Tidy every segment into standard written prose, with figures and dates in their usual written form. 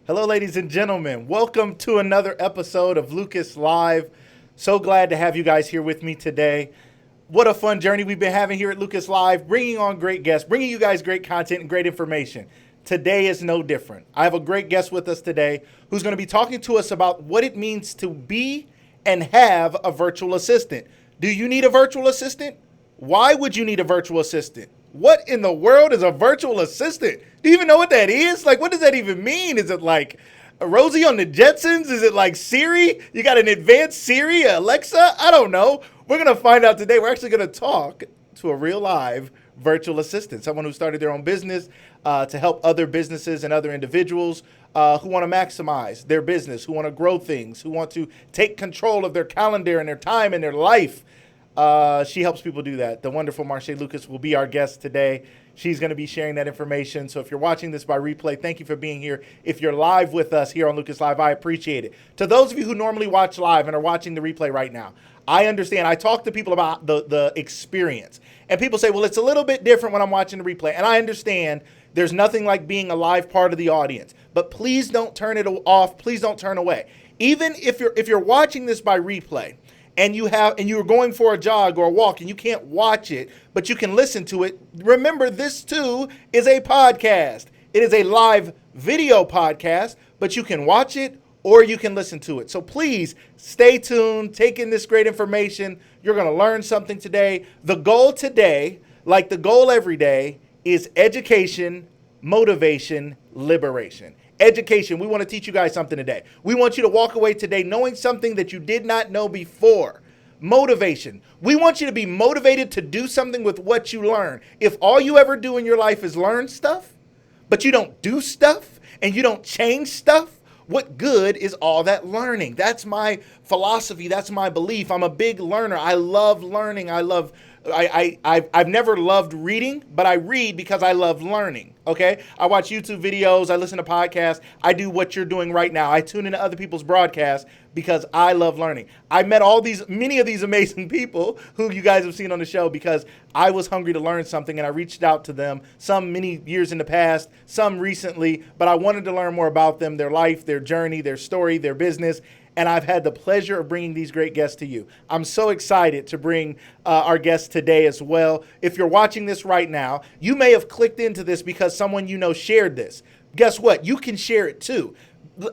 Hello, ladies and gentlemen. Welcome to another episode of Lucas Live. So glad to have you guys here with me today. What a fun journey we've been having here at Lucas Live, bringing on great guests, bringing you guys great content and great information. Today is no different. I have a great guest with us today who's going to be talking to us about what it means to be and have a virtual assistant. Do you need a virtual assistant? Why would you need a virtual assistant? What in the world is a virtual assistant? Do you even know what that is? Like, what does that even mean? Is it like Rosie on the Jetsons? Is it like Siri? You got an advanced Siri, Alexa? I don't know. We're going to find out today. We're actually going to talk to a real live virtual assistant, someone who started their own business to help other businesses and other individuals who want to maximize their business, who want to grow things, who want to take control of their calendar and their time and their life. She helps people do that. The wonderful Marshaa Lucas will be our guest today. She's going to be sharing that information. So if you're watching this by replay, thank you for being here. If you're live with us here on Lucas Live, I appreciate it. To those of you who normally watch live and are watching the replay right now, I understand. I talk to people about the experience. And people say, well, it's a little bit different when I'm watching the replay. And I understand there's nothing like being a live part of the audience. But please don't turn it off. Please don't turn away. Even if you're watching this by replay, and you're going for a jog or a walk and you can't watch it, but you can listen to it, remember this too is a podcast. It is a live video podcast, but you can watch it or you can listen to it. So please stay tuned, take in this great information. You're going to learn something today. The goal today, like the goal every day, is education, motivation, liberation. Education. We want to teach you guys something today. We want you to walk away today knowing something that you did not know before. Motivation. We want you to be motivated to do something with what you learn. If all you ever do in your life is learn stuff, but you don't do stuff and you don't change stuff, what good is all that learning? That's my philosophy. That's my belief. I'm a big learner. I love learning. I've never loved reading, but I read because I love learning. Okay. I watch YouTube videos. I listen to podcasts. I do what you're doing right now. I tune into other people's broadcasts because I love learning. I met many of these amazing people who you guys have seen on the show because I was hungry to learn something and I reached out to them, some many years in the past, some recently, but I wanted to learn more about them, their life, their journey, their story, their business. And I've had the pleasure of bringing these great guests to you. I'm so excited to bring our guests today as well. If you're watching this right now, you may have clicked into this because someone you know shared this. Guess what? You can share it too.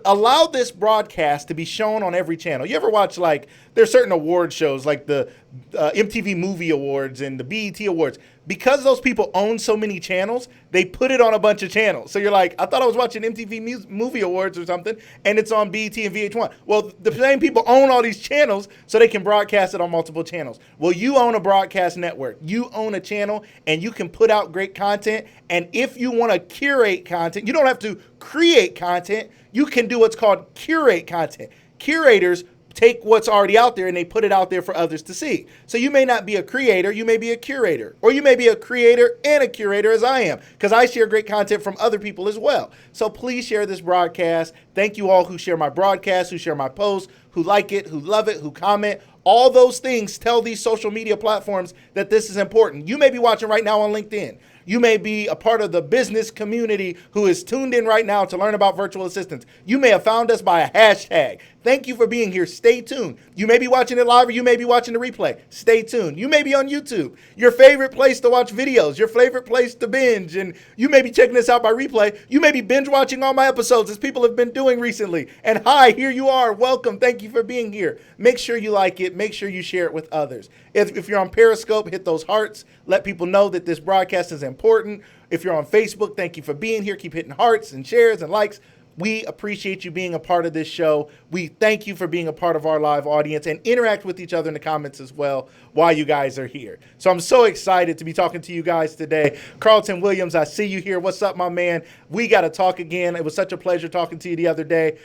Allow this broadcast to be shown on every channel. You ever watch, like, there's certain award shows like the MTV Movie Awards and the BET Awards. Because those people own so many channels, they put it on a bunch of channels. So you're like, I thought I was watching MTV Movie Awards or something, and it's on BET and VH1. Well, the same people own all these channels so they can broadcast it on multiple channels. Well, you own a broadcast network. You own a channel, and you can put out great content. And if you want to curate content, you don't have to create content. You can do what's called curate content. Curators take what's already out there and they put it out there for others to see. So you may not be a creator, you may be a curator, or you may be a creator and a curator as I am, because I share great content from other people as well. So please share this broadcast. Thank you all who share my broadcast, who share my posts, who like it, who love it, who comment. All those things tell these social media platforms that this is important. You may be watching right now on LinkedIn. You may be a part of the business community who is tuned in right now to learn about virtual assistants. You may have found us by a hashtag. Thank you for being here. Stay tuned. You may be watching it live or you may be watching the replay. Stay tuned. You may be on YouTube, your favorite place to watch videos, your favorite place to binge, and you may be checking this out by replay. You may be binge watching all my episodes as people have been doing recently. And hi, here you are. Welcome. Thank you for being here. Make sure you like it. Make sure you share it with others. If you're on Periscope, hit those hearts. Let people know that this broadcast is important. If you're on Facebook, thank you for being here. Keep hitting hearts and shares and likes. We appreciate you being a part of this show. We thank you for being a part of our live audience and interact with each other in the comments as well while you guys are here. So I'm so excited to be talking to you guys today. Carlton Williams, I see you here. What's up, my man? We got to talk again. It was such a pleasure talking to you the other day.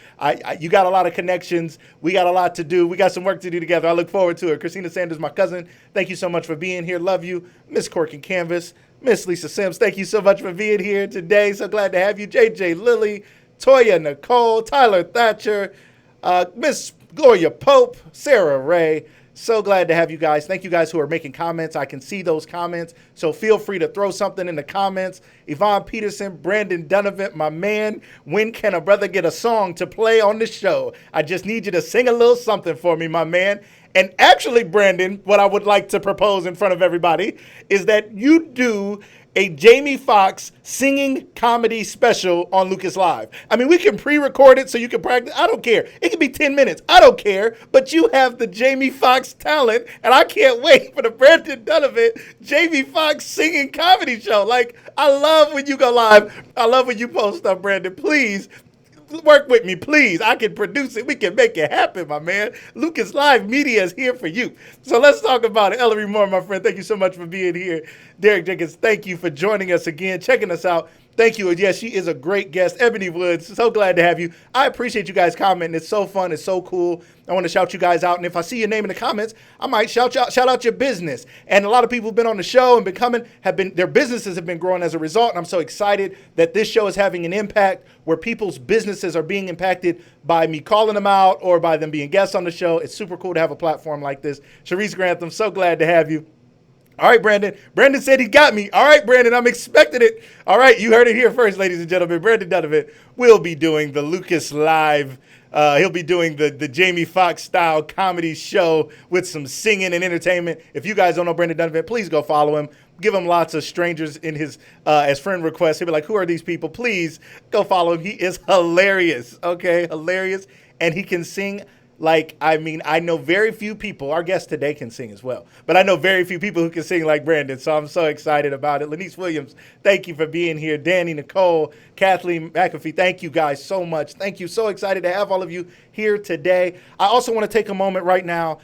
You got a lot of connections. We got a lot to do. We got some work to do together. I look forward to it. Christina Sanders, my cousin, thank you so much for being here. Love you. Miss Cork and Canvas, Miss Lisa Sims, thank you so much for being here today. So glad to have you. JJ Lilly, Toya Nicole, Tyler Thatcher, Miss Gloria Pope, Sarah Ray. So glad to have you guys. Thank you guys who are making comments. I can see those comments, so feel free to throw something in the comments. Yvonne Peterson, Brandon Donovan, my man, when can a brother get a song to play on the show? I just need you to sing a little something for me, my man. And actually, Brandon, what I would like to propose in front of everybody is that you do a Jamie Foxx singing comedy special on Lucas Live. I mean, we can pre-record it so you can practice. I don't care. It can be 10 minutes. I don't care. But you have the Jamie Foxx talent, and I can't wait for the Brandon Donovan Jamie Foxx singing comedy show. Like, I love when you go live. I love when you post stuff, Brandon. Please work with me, please. I can produce it. We can make it happen, my man. Lucas Live Media is here for you. So let's talk about it. Ellery Moore, my friend, thank you so much for being here. Derek Jenkins, thank you for joining us again, checking us out. Thank you. Yes, she is a great guest. Ebony Woods, so glad to have you. I appreciate you guys commenting. It's so fun. It's so cool. I want to shout you guys out. And if I see your name in the comments, I might shout out your business. And a lot of people have been on the show and been coming, their businesses have been growing as a result. And I'm so excited that this show is having an impact where people's businesses are being impacted by me calling them out or by them being guests on the show. It's super cool to have a platform like this. Sharice Grantham, so glad to have you. All right, Brandon. Brandon said he got me. All right, Brandon, I'm expecting it. All right, you heard it here first, ladies and gentlemen. Brandon Donovan will be doing the Lucas Live. He'll be doing the Jamie Foxx style comedy show with some singing and entertainment. If you guys don't know Brandon Donovan, please go follow him. Give him lots of strangers in his as friend requests. He'll be like, who are these people? Please go follow him. He is hilarious, okay? Hilarious. And he can sing. Like, I mean, I know very few people, our guest today can sing as well, but I know very few people who can sing like Brandon, so I'm so excited about it. Lanice Williams, thank you for being here. Danny, Nicole, Kathleen McAfee, thank you guys so much. Thank you. So excited to have all of you here today. I also want to take a moment right now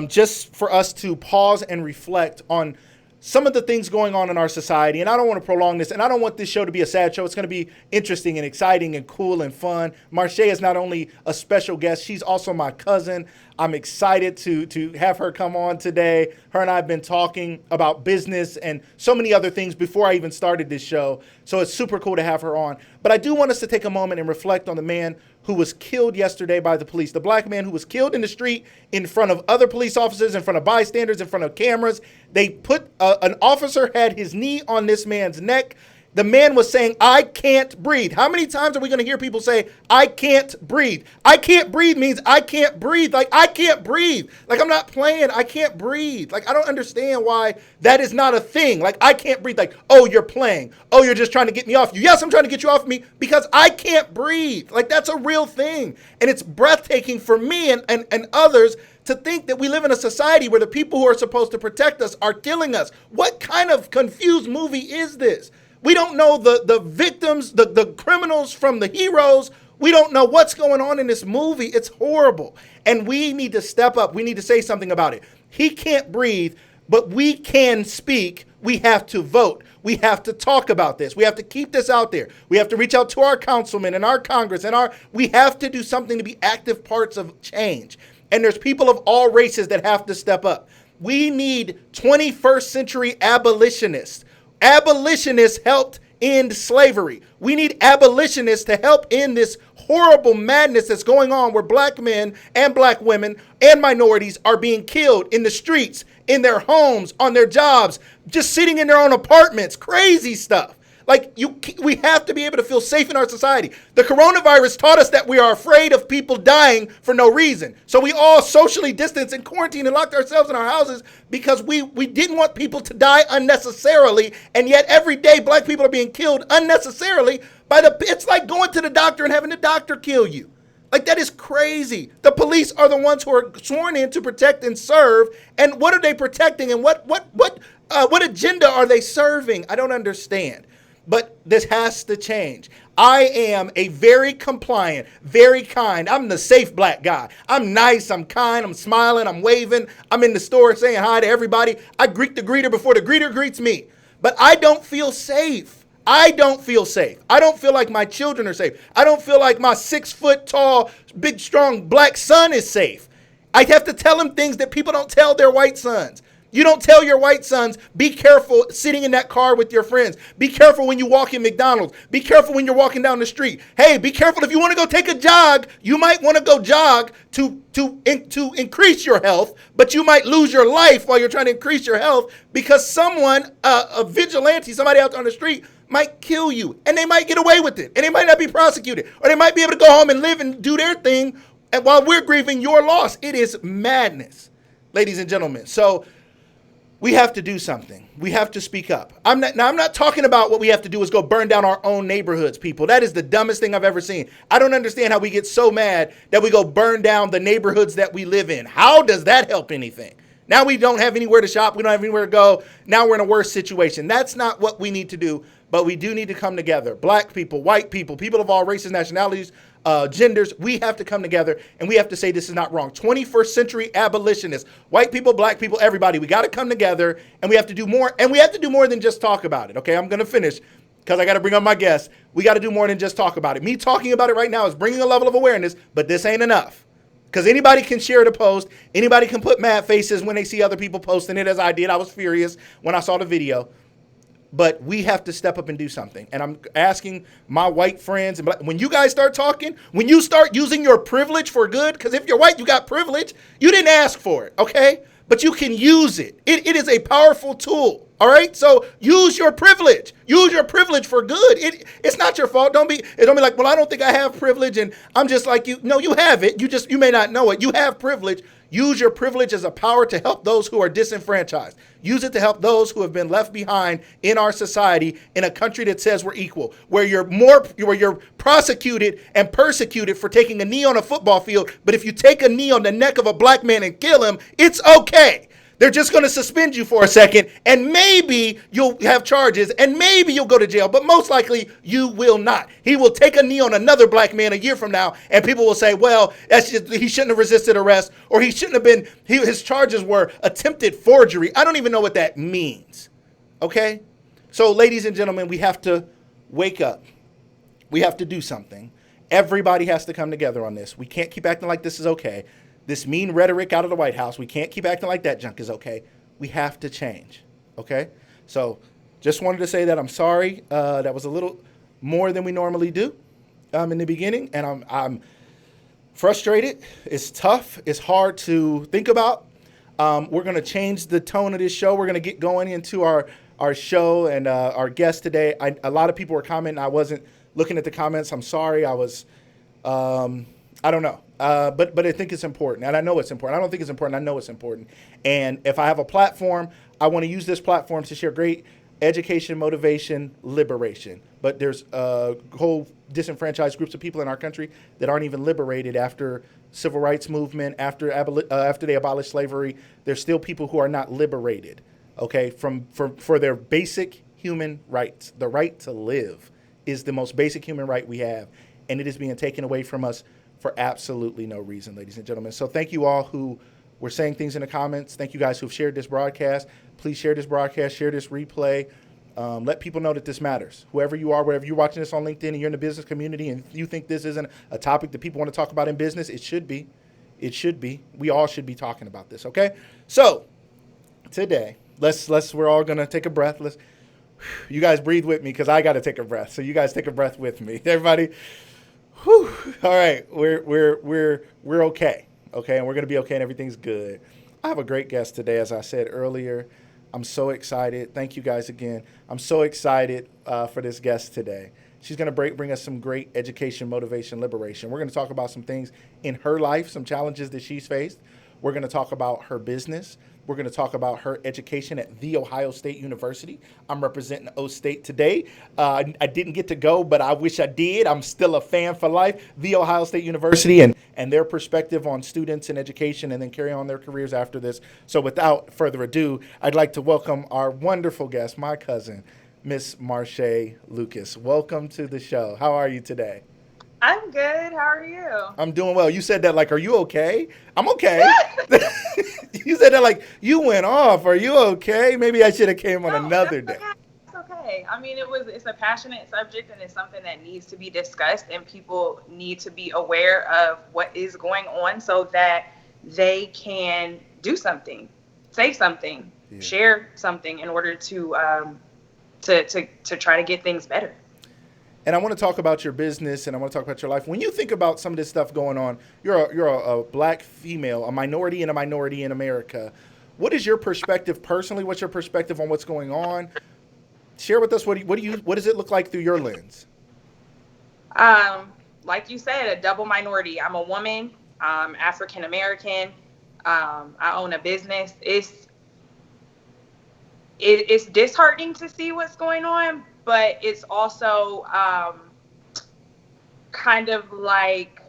just for us to pause and reflect on some of the things going on in our society. And I don't want to prolong this, and I don't want this show to be a sad show. It's going to be interesting and exciting and cool and fun. Marshaa is not only a special guest, she's also my cousin. I'm excited to have her come on today. Her and I have been talking about business and so many other things before I even started this show. So it's super cool to have her on. But I do want us to take a moment and reflect on the man who was killed yesterday by the police. The black man who was killed in the street in front of other police officers, in front of bystanders, in front of cameras. They put an officer had his knee on this man's neck. The man was saying, I can't breathe. How many times are we going to hear people say, I can't breathe? I can't breathe means I can't breathe. Like, I can't breathe. Like, I'm not playing. I can't breathe. Like, I don't understand why that is not a thing. Like, I can't breathe. Like, oh, you're playing. Oh, you're just trying to get me off you. Yes, I'm trying to get you off me because I can't breathe. Like, that's a real thing. And it's breathtaking for me and others to think that we live in a society where the people who are supposed to protect us are killing us. What kind of confused movie is this? We don't know the victims, the criminals from the heroes. We don't know what's going on in this movie. It's horrible. And we need to step up. We need to say something about it. He can't breathe, but we can speak. We have to vote. We have to talk about this. We have to keep this out there. We have to reach out to our councilmen and our Congress and we have to do something to be active parts of change. And there's people of all races that have to step up. We need 21st century abolitionists. Abolitionists helped end slavery. We need abolitionists to help end this horrible madness that's going on where black men and black women and minorities are being killed in the streets, in their homes, on their jobs, just sitting in their own apartments. Crazy stuff. Like, we have to be able to feel safe in our society. The coronavirus taught us that we are afraid of people dying for no reason. So we all socially distanced and quarantined and locked ourselves in our houses because we didn't want people to die unnecessarily. And yet every day black people are being killed unnecessarily it's like going to the doctor and having the doctor kill you. Like, that is crazy. The police are the ones who are sworn in to protect and serve. And what are they protecting? And what agenda are they serving? I don't understand. But this has to change. I am a very compliant, very kind. I'm the safe black guy. I'm nice. I'm kind. I'm smiling. I'm waving. I'm in the store saying hi to everybody. I greet the greeter before the greeter greets me. But I don't feel safe. I don't feel safe. I don't feel like my children are safe. I don't feel like my 6 foot tall, big, strong black son is safe. I have to tell him things that people don't tell their white sons. You don't tell your white sons, be careful sitting in that car with your friends. Be careful when you walk in McDonald's. Be careful when you're walking down the street. Hey, be careful if you want to go take a jog. You might want to go jog to increase your health, but you might lose your life while you're trying to increase your health because someone, a vigilante, somebody out on the street, might kill you, and they might get away with it, and they might not be prosecuted, or they might be able to go home and live and do their thing and while we're grieving your loss. It is madness, ladies and gentlemen. So we have to do something. We have to speak up. I'm not talking about what we have to do is go burn down our own neighborhoods, people. That is the dumbest thing I've ever seen. I don't understand how we get so mad that we go burn down the neighborhoods that we live in. How does that help anything? Now we don't have anywhere to shop. We don't have anywhere to go. Now we're in a worse situation. That's not what we need to do, but we do need to come together. Black people, white people, people of all races, nationalities, genders, we have to come together and we have to say this is not wrong. 21st century abolitionists, white people, black people, everybody, we got to come together and we have to do more. And we have to do more than just talk about it. Okay, I'm going to finish because I got to bring up my guests. We got to do more than just talk about it. Me talking about it right now is bringing a level of awareness, but this ain't enough. Because anybody can share the post. Anybody can put mad faces when they see other people posting it as I did. I was furious when I saw the video. But we have to step up and do something. And I'm asking my white friends, and when you guys start talking, when you start using your privilege for good, because if you're white, you got privilege. You didn't ask for it, okay? But you can use it. It is a powerful tool, all right? So use your privilege. Use your privilege for good. It's not your fault. Don't be like, well, I don't think I have privilege, and I'm just like you. No, you have it. You may not know it. You have privilege. Use your privilege as a power to help those who are disenfranchised. Use it to help those who have been left behind in our society in a country that says we're equal, where you're prosecuted and persecuted for taking a knee on a football field. But if you take a knee on the neck of a black man and kill him, it's okay. They're just going to suspend you for a second, and maybe you'll have charges, and maybe you'll go to jail, but most likely you will not. He will take a knee on another black man a year from now, and people will say, well, he shouldn't have resisted arrest, or he shouldn't have been, his charges were attempted forgery. I don't even know what that means, okay? So, ladies and gentlemen, we have to wake up. We have to do something. Everybody has to come together on this. We can't keep acting like this is okay. This mean rhetoric out of the White House, we can't keep acting like that junk is okay. We have to change, okay? So just wanted to say that I'm sorry. That was a little more than we normally do in the beginning, and I'm frustrated. It's tough. It's hard to think about. We're going to change the tone of this show. We're going to get going into our show and our guest today. A lot of people were commenting. I wasn't looking at the comments. I'm sorry. I was, I don't know. But I think it's important, and I know it's important. I don't think it's important. I know it's important. And if I have a platform, I want to use this platform to share great education, motivation, liberation. But there's whole disenfranchised groups of people in our country that aren't even liberated after civil rights movement, after they abolished slavery. There's still people who are not liberated, okay, for their basic human rights. The right to live is the most basic human right we have, and it is being taken away from us for absolutely no reason, ladies and gentlemen. So thank you all who were saying things in the comments. Thank you guys who've shared this broadcast. Please share this broadcast, share this replay. Let people know that this matters. Whoever you are, wherever you're watching this on LinkedIn and you're in the business community and you think this isn't a topic that people want to talk about in business, it should be. It should be. We all should be talking about this, okay? So today, we're all going to take a breath. You guys breathe with me because I got to take a breath. So you guys take a breath with me. Everybody. Whew. All right, we're okay, and we're gonna be okay, and everything's good. I have a great guest today, as I said earlier. I'm so excited. Thank you guys again. I'm so excited for this guest today. She's gonna bring us some great education, motivation, liberation. We're gonna talk about some things in her life, some challenges that she's faced. We're gonna talk about her business. We're going to talk about her education at The Ohio State University. I'm representing O State today. I didn't get to go, but I wish I did. I'm still a fan for life. The Ohio State University and their perspective on students and education and then carry on their careers after this. So without further ado, I'd like to welcome our wonderful guest, my cousin, Miss Marshaa Lucas. Welcome to the show. How are you today? I'm good. How are you? I'm doing well. You said that like, are you okay? I'm okay. You said that like, you went off. Are you okay? Maybe I should have came on another day. It's okay. I mean, it's a passionate subject and it's something that needs to be discussed and people need to be aware of what is going on so that they can do something, say something. share something in order to try to get things better. And I want to talk about your business, and I want to talk about your life. When you think about some of this stuff going on, you're a black female, a minority in America. What is your perspective personally? What's your perspective on what's going on? Share with us what does it look like through your lens? Like you said, a double minority. I'm a woman, African American. I own a business. It's disheartening to see what's going on, but it's also kind of like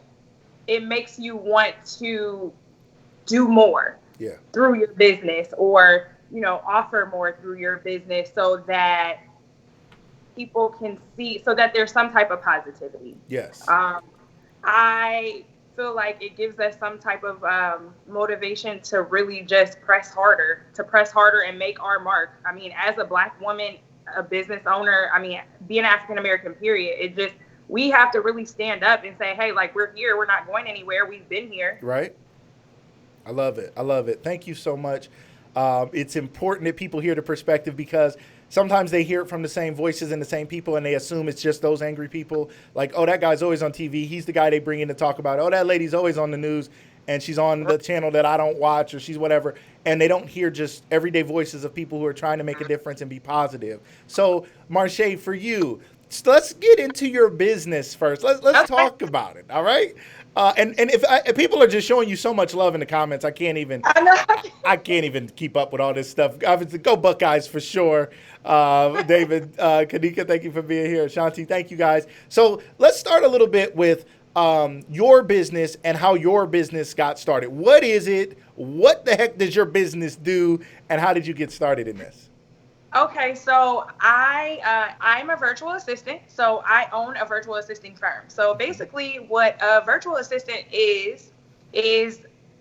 it makes you want to do more through your business, or offer more through your business, so that people can see, so that there's some type of positivity. Yes. I feel like it gives us some type of motivation to really just press harder and make our mark. I mean, as a black woman, a business owner, I mean, being African American, period, we have to really stand up and say, hey, like, we're here, we're not going anywhere, we've been here. Right. I love it. Thank you so much. It's important that people hear the perspective, because sometimes they hear it from the same voices and the same people, and they assume it's just those angry people. Like, oh, that guy's always on TV. He's the guy they bring in to talk about. Oh, that lady's always on the news, and she's on the channel that I don't watch, or she's whatever. And they don't hear just everyday voices of people who are trying to make a difference and be positive. So, Marshaa, for you, let's get into your business first. Let's talk about it. All right. And if people are just showing you so much love in the comments, I can't even keep up with all this stuff. Obviously, go Buckeyes for sure. David, Kanika, thank you for being here. Shanti, thank you guys. So let's start a little bit with your business and how your business got started. What is it? What the heck does your business do? And how did you get started in this? Okay, so I'm a virtual assistant. So I own a virtual assisting firm. So basically, what a virtual assistant is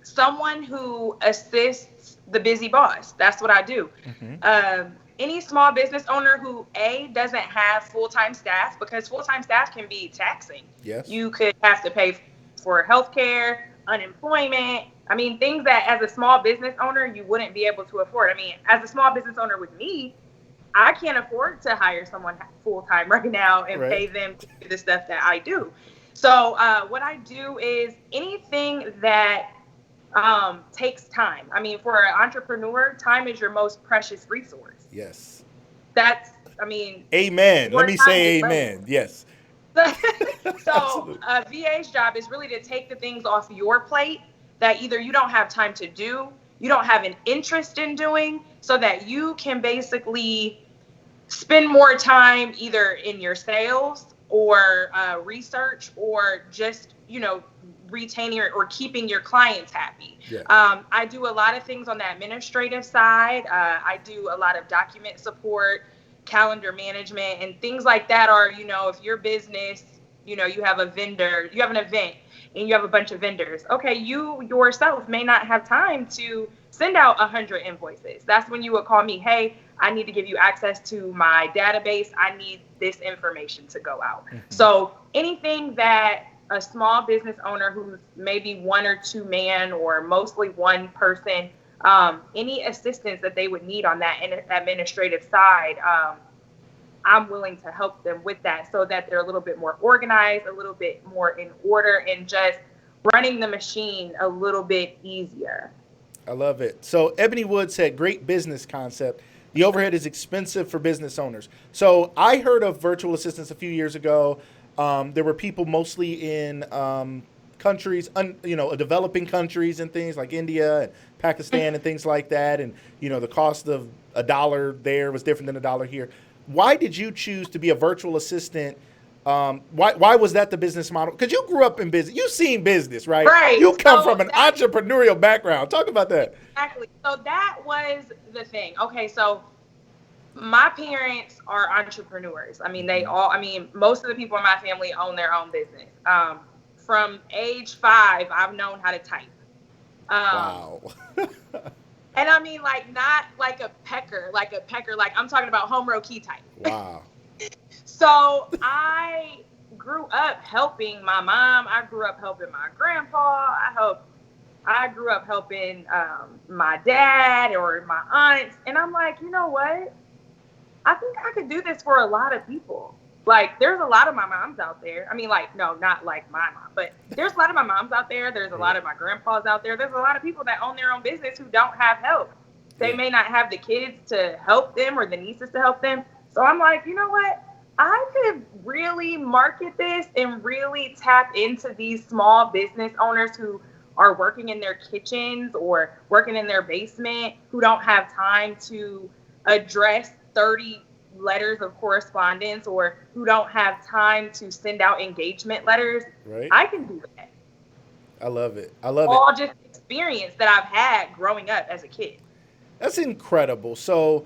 someone who assists the busy boss. That's what I do. Mm-hmm. Any small business owner who doesn't have full-time staff, because full-time staff can be taxing. Yes. You could have to pay for healthcare, unemployment. I mean, things that as a small business owner, you wouldn't be able to afford. I mean, as a small business owner with me, I can't afford to hire someone full-time right now and pay them to do the stuff that I do. So what I do is anything that takes time. I mean, for an entrepreneur, time is your most precious resource. Yes. Amen. Let me say amen. Money. Yes. So a VA's job is really to take the things off your plate that either you don't have time to do, you don't have an interest in doing, so that you can basically spend more time either in your sales or research, or just, retaining or keeping your clients happy. Yeah. I do a lot of things on the administrative side. I do a lot of document support, calendar management, and things like that are, if your business, you have an event and you have a bunch of vendors. Okay, you yourself may not have time to send out 100 invoices. That's when you would call me. Hey, I need to give you access to my database. I need this information to go out. Mm-hmm. So anything that a small business owner who's maybe one or two man, or mostly one person, any assistance that they would need on that administrative side, I'm willing to help them with that, so that they're a little bit more organized, a little bit more in order, and just running the machine a little bit easier. I love it. So Ebony Wood said, great business concept. The overhead is expensive for business owners. So I heard of virtual assistants a few years ago. There were people mostly in countries, developing countries and things like India and Pakistan and things like that. And, the cost of $1 there was different than $1 here. Why did you choose to be a virtual assistant? Why was that the business model? Because you grew up in business. You've seen business, right? Right. You come from an entrepreneurial background. Talk about that. Exactly. So that was the thing. Okay, so my parents are entrepreneurs. I mean, most of the people in my family own their own business. From age 5, I've known how to type. Wow. And I mean, not like a pecker, like I'm talking about home row key type. Wow. So I grew up helping my mom. I grew up helping my grandpa. I helped I grew up helping my dad or my aunts, and I'm like, you know what? I think I could do this for a lot of people. Like, there's a lot of my moms out there. I mean, like, no, not like my mom, but there's a lot of my moms out there. There's a lot of my grandpas out there. There's a lot of people that own their own business who don't have help. They may not have the kids to help them or the nieces to help them. So I'm like, you know what? I could really market this and really tap into these small business owners who are working in their kitchens or working in their basement, who don't have time to address 30 letters of correspondence, or who don't have time to send out engagement letters. Right. I can do that. I love it. I love All it. just experience that I've had growing up as a kid. That's incredible. So,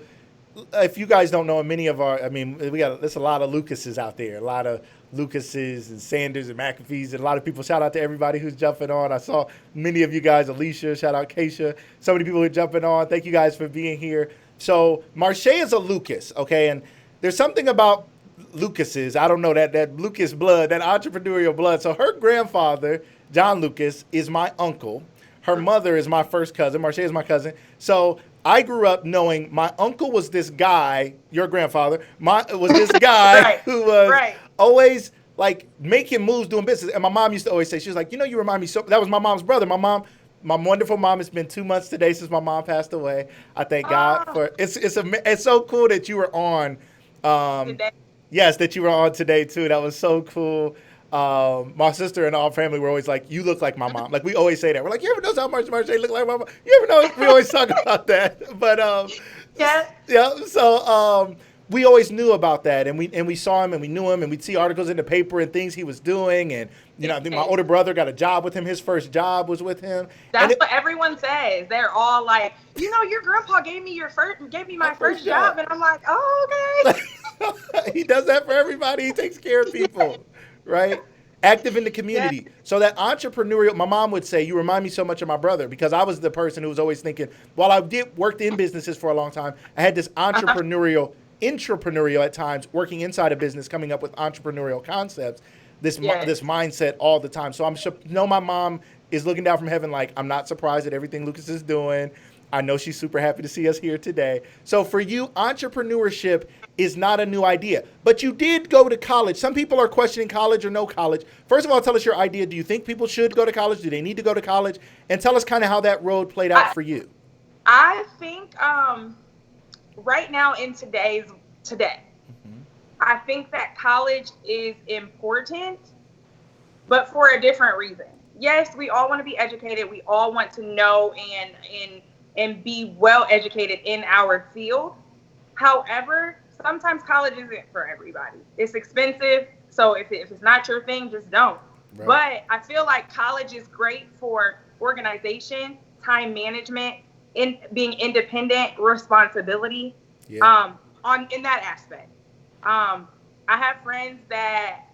if you guys don't know, many of our, I mean, there's a lot of Lucases out there, a lot of Lucases and Sanders and McAfees, and a lot of people. Shout out to everybody who's jumping on. I saw many of you guys, Alicia, shout out Keisha, so many people who are jumping on. Thank you guys for being here. So, Marshaa is a Lucas, okay, and there's something about Lucases. I don't know, that Lucas blood, that entrepreneurial blood. So, her grandfather, John Lucas, is my uncle. Her mother is my first cousin. Marshaa is my cousin. So I grew up knowing my uncle was this guy, your grandfather, was this guy Right. who was Right. always like making moves, doing business. And my mom used to always say, she was like, you know, you remind me so. That was my mom's brother. My wonderful mom. It's been 2 months today since my mom passed away. I thank God for it's so cool that you were on. Today. Yes, that you were on today too. That was so cool. My sister and all family were always like, you look like my mom. Like, we always say that. We're like, you ever notice how much Marshaa look like my mom? You ever know? We always talk about that. But Yeah. yeah. So we always knew about that, and we saw him and we knew him, and we'd see articles in the paper and things he was doing, and you know, I think my older brother got a job with him. His first job was with him. That's what everyone says. They're all like, you know, your grandpa gave me my first job, and I'm like, oh, okay. He does that for everybody. He takes care of people, right? Active in the community. Yeah. So that entrepreneurial, my mom would say, you remind me so much of my brother, because I was the person who was always thinking, while I worked in businesses for a long time, I had this entrepreneurial, intrapreneurial at times, working inside a business, coming up with entrepreneurial concepts, this mindset all the time. So my mom is looking down from heaven like, I'm not surprised at everything Lucas is doing. I know she's super happy to see us here today. So for you, entrepreneurship is not a new idea, but you did go to college. Some people are questioning college or no college. First of all, tell us your idea. Do you think people should go to college? Do they need to go to college? And tell us kind of how that road played out for you. I think right now in today, I think that college is important, but for a different reason. Yes, we all want to be educated. We all want to know and be well educated in our field. However, sometimes college isn't for everybody. It's expensive. So if it's not your thing, just don't. Right. But I feel like college is great for organization, time management, in being independent, responsibility, in that aspect. I have friends that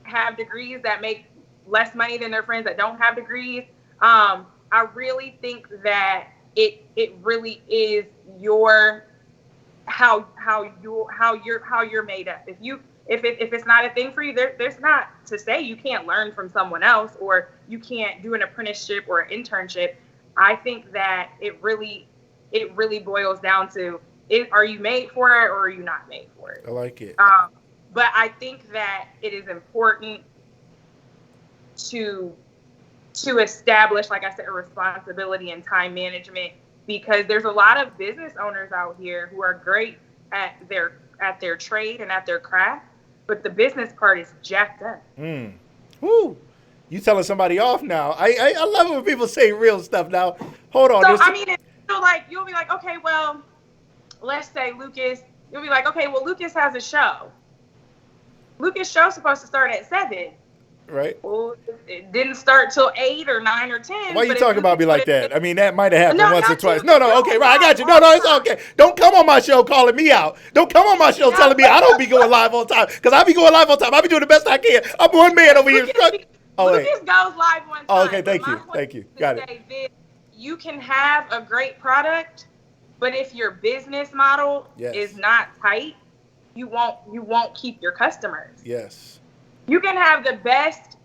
have degrees that make less money than their friends that don't have degrees. I really think that it really is how you're made up. If it's not a thing for you, there's not to say you can't learn from someone else or you can't do an apprenticeship or an internship. I think that it really boils down to, are you made for it or are you not made for it? I like it. But I think that it is important to establish, like I said, a responsibility and time management, because there's a lot of business owners out here who are great at their trade and at their craft, but the business part is jacked up. Woo. You telling somebody off now. I love it when people say real stuff. Now, hold on. So, I mean, you'll be like, okay, well, let's say Lucas, you'll be like, okay, well, Lucas has a show. Lucas' show's supposed to start at 7. Right. Well, it didn't start till 8 or 9 or 10. Why are you talking about me like that? I mean, that might have happened once or twice. You. No, okay, right, I got you. No, it's okay. Don't come on my show calling me out. Don't come on my show telling me I don't be going live on time, because I be going live on time. I be doing the best I can. I'm one man over here. Lucas goes live on time. Oh, okay, thank you. Got it. You can have a great product, but if your business model is not tight, you won't keep your customers. Yes. You can have the best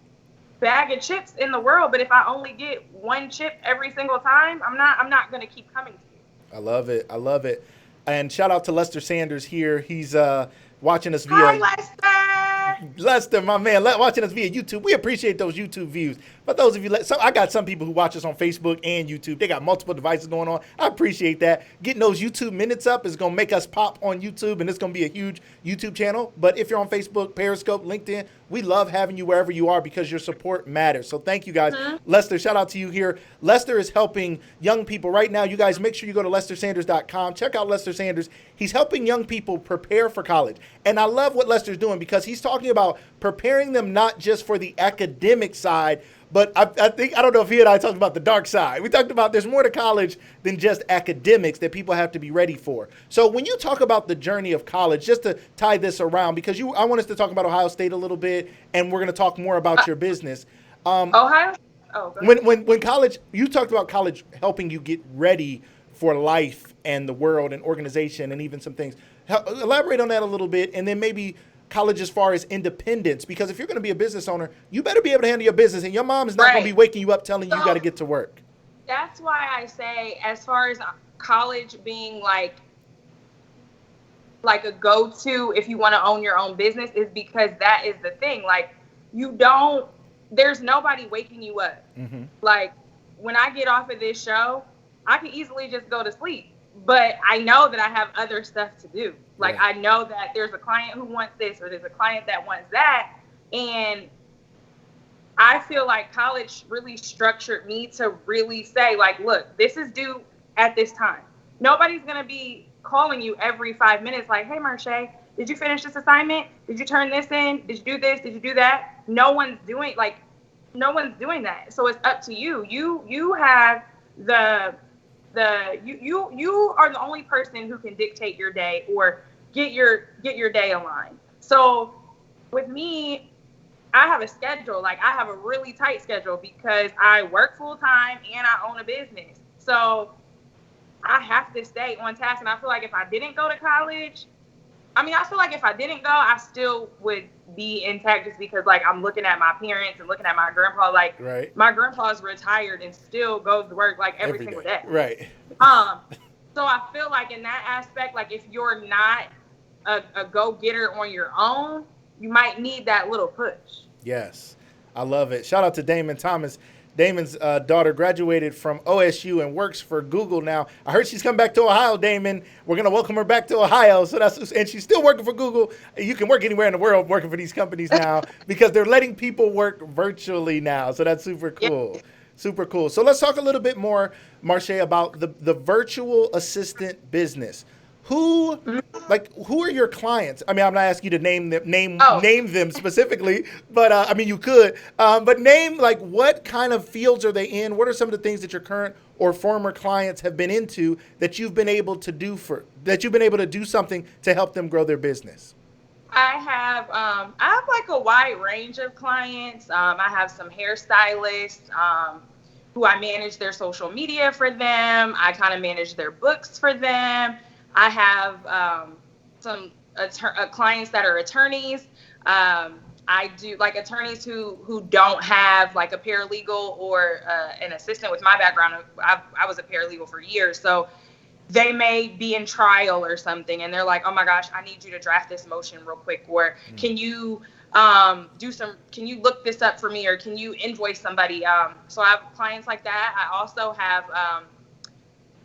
bag of chips in the world, but if I only get one chip every single time, I'm not going to keep coming to you. I love it. I love it. And shout out to Lester Sanders here. He's watching us Hi, via Lester. Lester, my man, watching us via YouTube. We appreciate those YouTube views. But those of you, so I got some people who watch us on Facebook and YouTube. They got multiple devices going on. I appreciate that. Getting those YouTube minutes up is going to make us pop on YouTube, and it's going to be a huge YouTube channel. But if you're on Facebook, Periscope, LinkedIn, we love having you wherever you are because your support matters. So thank you guys. Lester, shout out to you here. Lester is helping young people right now. You guys make sure you go to lestersanders.com. Check out Lester Sanders. He's helping young people prepare for college. And I love what Lester's doing because he's talking about preparing them not just for the academic side, but I don't know if he and I talked about the dark side. We talked about there's more to college than just academics that people have to be ready for. So when you talk about the journey of college, just to tie this around, because I want us to talk about Ohio State a little bit, and we're going to talk more about your business. Ohio? Oh, go ahead. When college, you talked about college helping you get ready for life and the world and organization and even some things. Elaborate on that a little bit, and then maybe college as far as independence, because if you're going to be a business owner, you better be able to handle your business, and your mom is not going to be waking you up telling you got to get to work. That's why I say, as far as college being like a go-to if you want to own your own business, is because that is the thing. Like, there's nobody waking you up. Mm-hmm. Like, when I get off of this show, I can easily just go to sleep. But I know that I have other stuff to do. Like, I know that there's a client who wants this, or there's a client that wants that. And I feel like college really structured me to really say, like, look, this is due at this time. Nobody's going to be calling you every 5 minutes like, hey, Marshaa, did you finish this assignment? Did you turn this in? Did you do this? Did you do that? No one's doing that. So it's up to you. You have you are the only person who can dictate your day or get your day aligned. So with me, I have a schedule. Like, I have a really tight schedule because I work full time and I own a business. So I have to stay on task. And I feel like if I didn't go to college, I still would be intact, just because, like, I'm looking at my parents and looking at my grandpa. Like, my grandpa's retired and still goes to work, like, every single day. Right. So I feel like in that aspect, like, if you're not a go-getter on your own, you might need that little push. Yes. I love it. Shout out to Damon Thomas. Damon's daughter graduated from OSU and works for Google now. I heard she's coming back to Ohio, Damon. We're going to welcome her back to Ohio. And she's still working for Google. You can work anywhere in the world working for these companies now because they're letting people work virtually now. So that's super cool. Yep. Super cool. So let's talk a little bit more, Marshaa, about the virtual assistant business. Who are your clients? I mean, I'm not asking you to name them specifically, but I mean, you could. But name, like, what kind of fields are they in? What are some of the things that your current or former clients have been into that you've been able to do something to help them grow their business? I have like a wide range of clients. I have some hairstylists who I manage their social media for them. I kind of manage their books for them. I have some clients that are attorneys. I do, like, attorneys who don't have, like, a paralegal or an assistant. With my background, I was a paralegal for years. So they may be in trial or something, and they're like, oh my gosh, I need you to draft this motion real quick. Or can you can you look this up for me? Or can you invoice somebody? So I have clients like that. I also have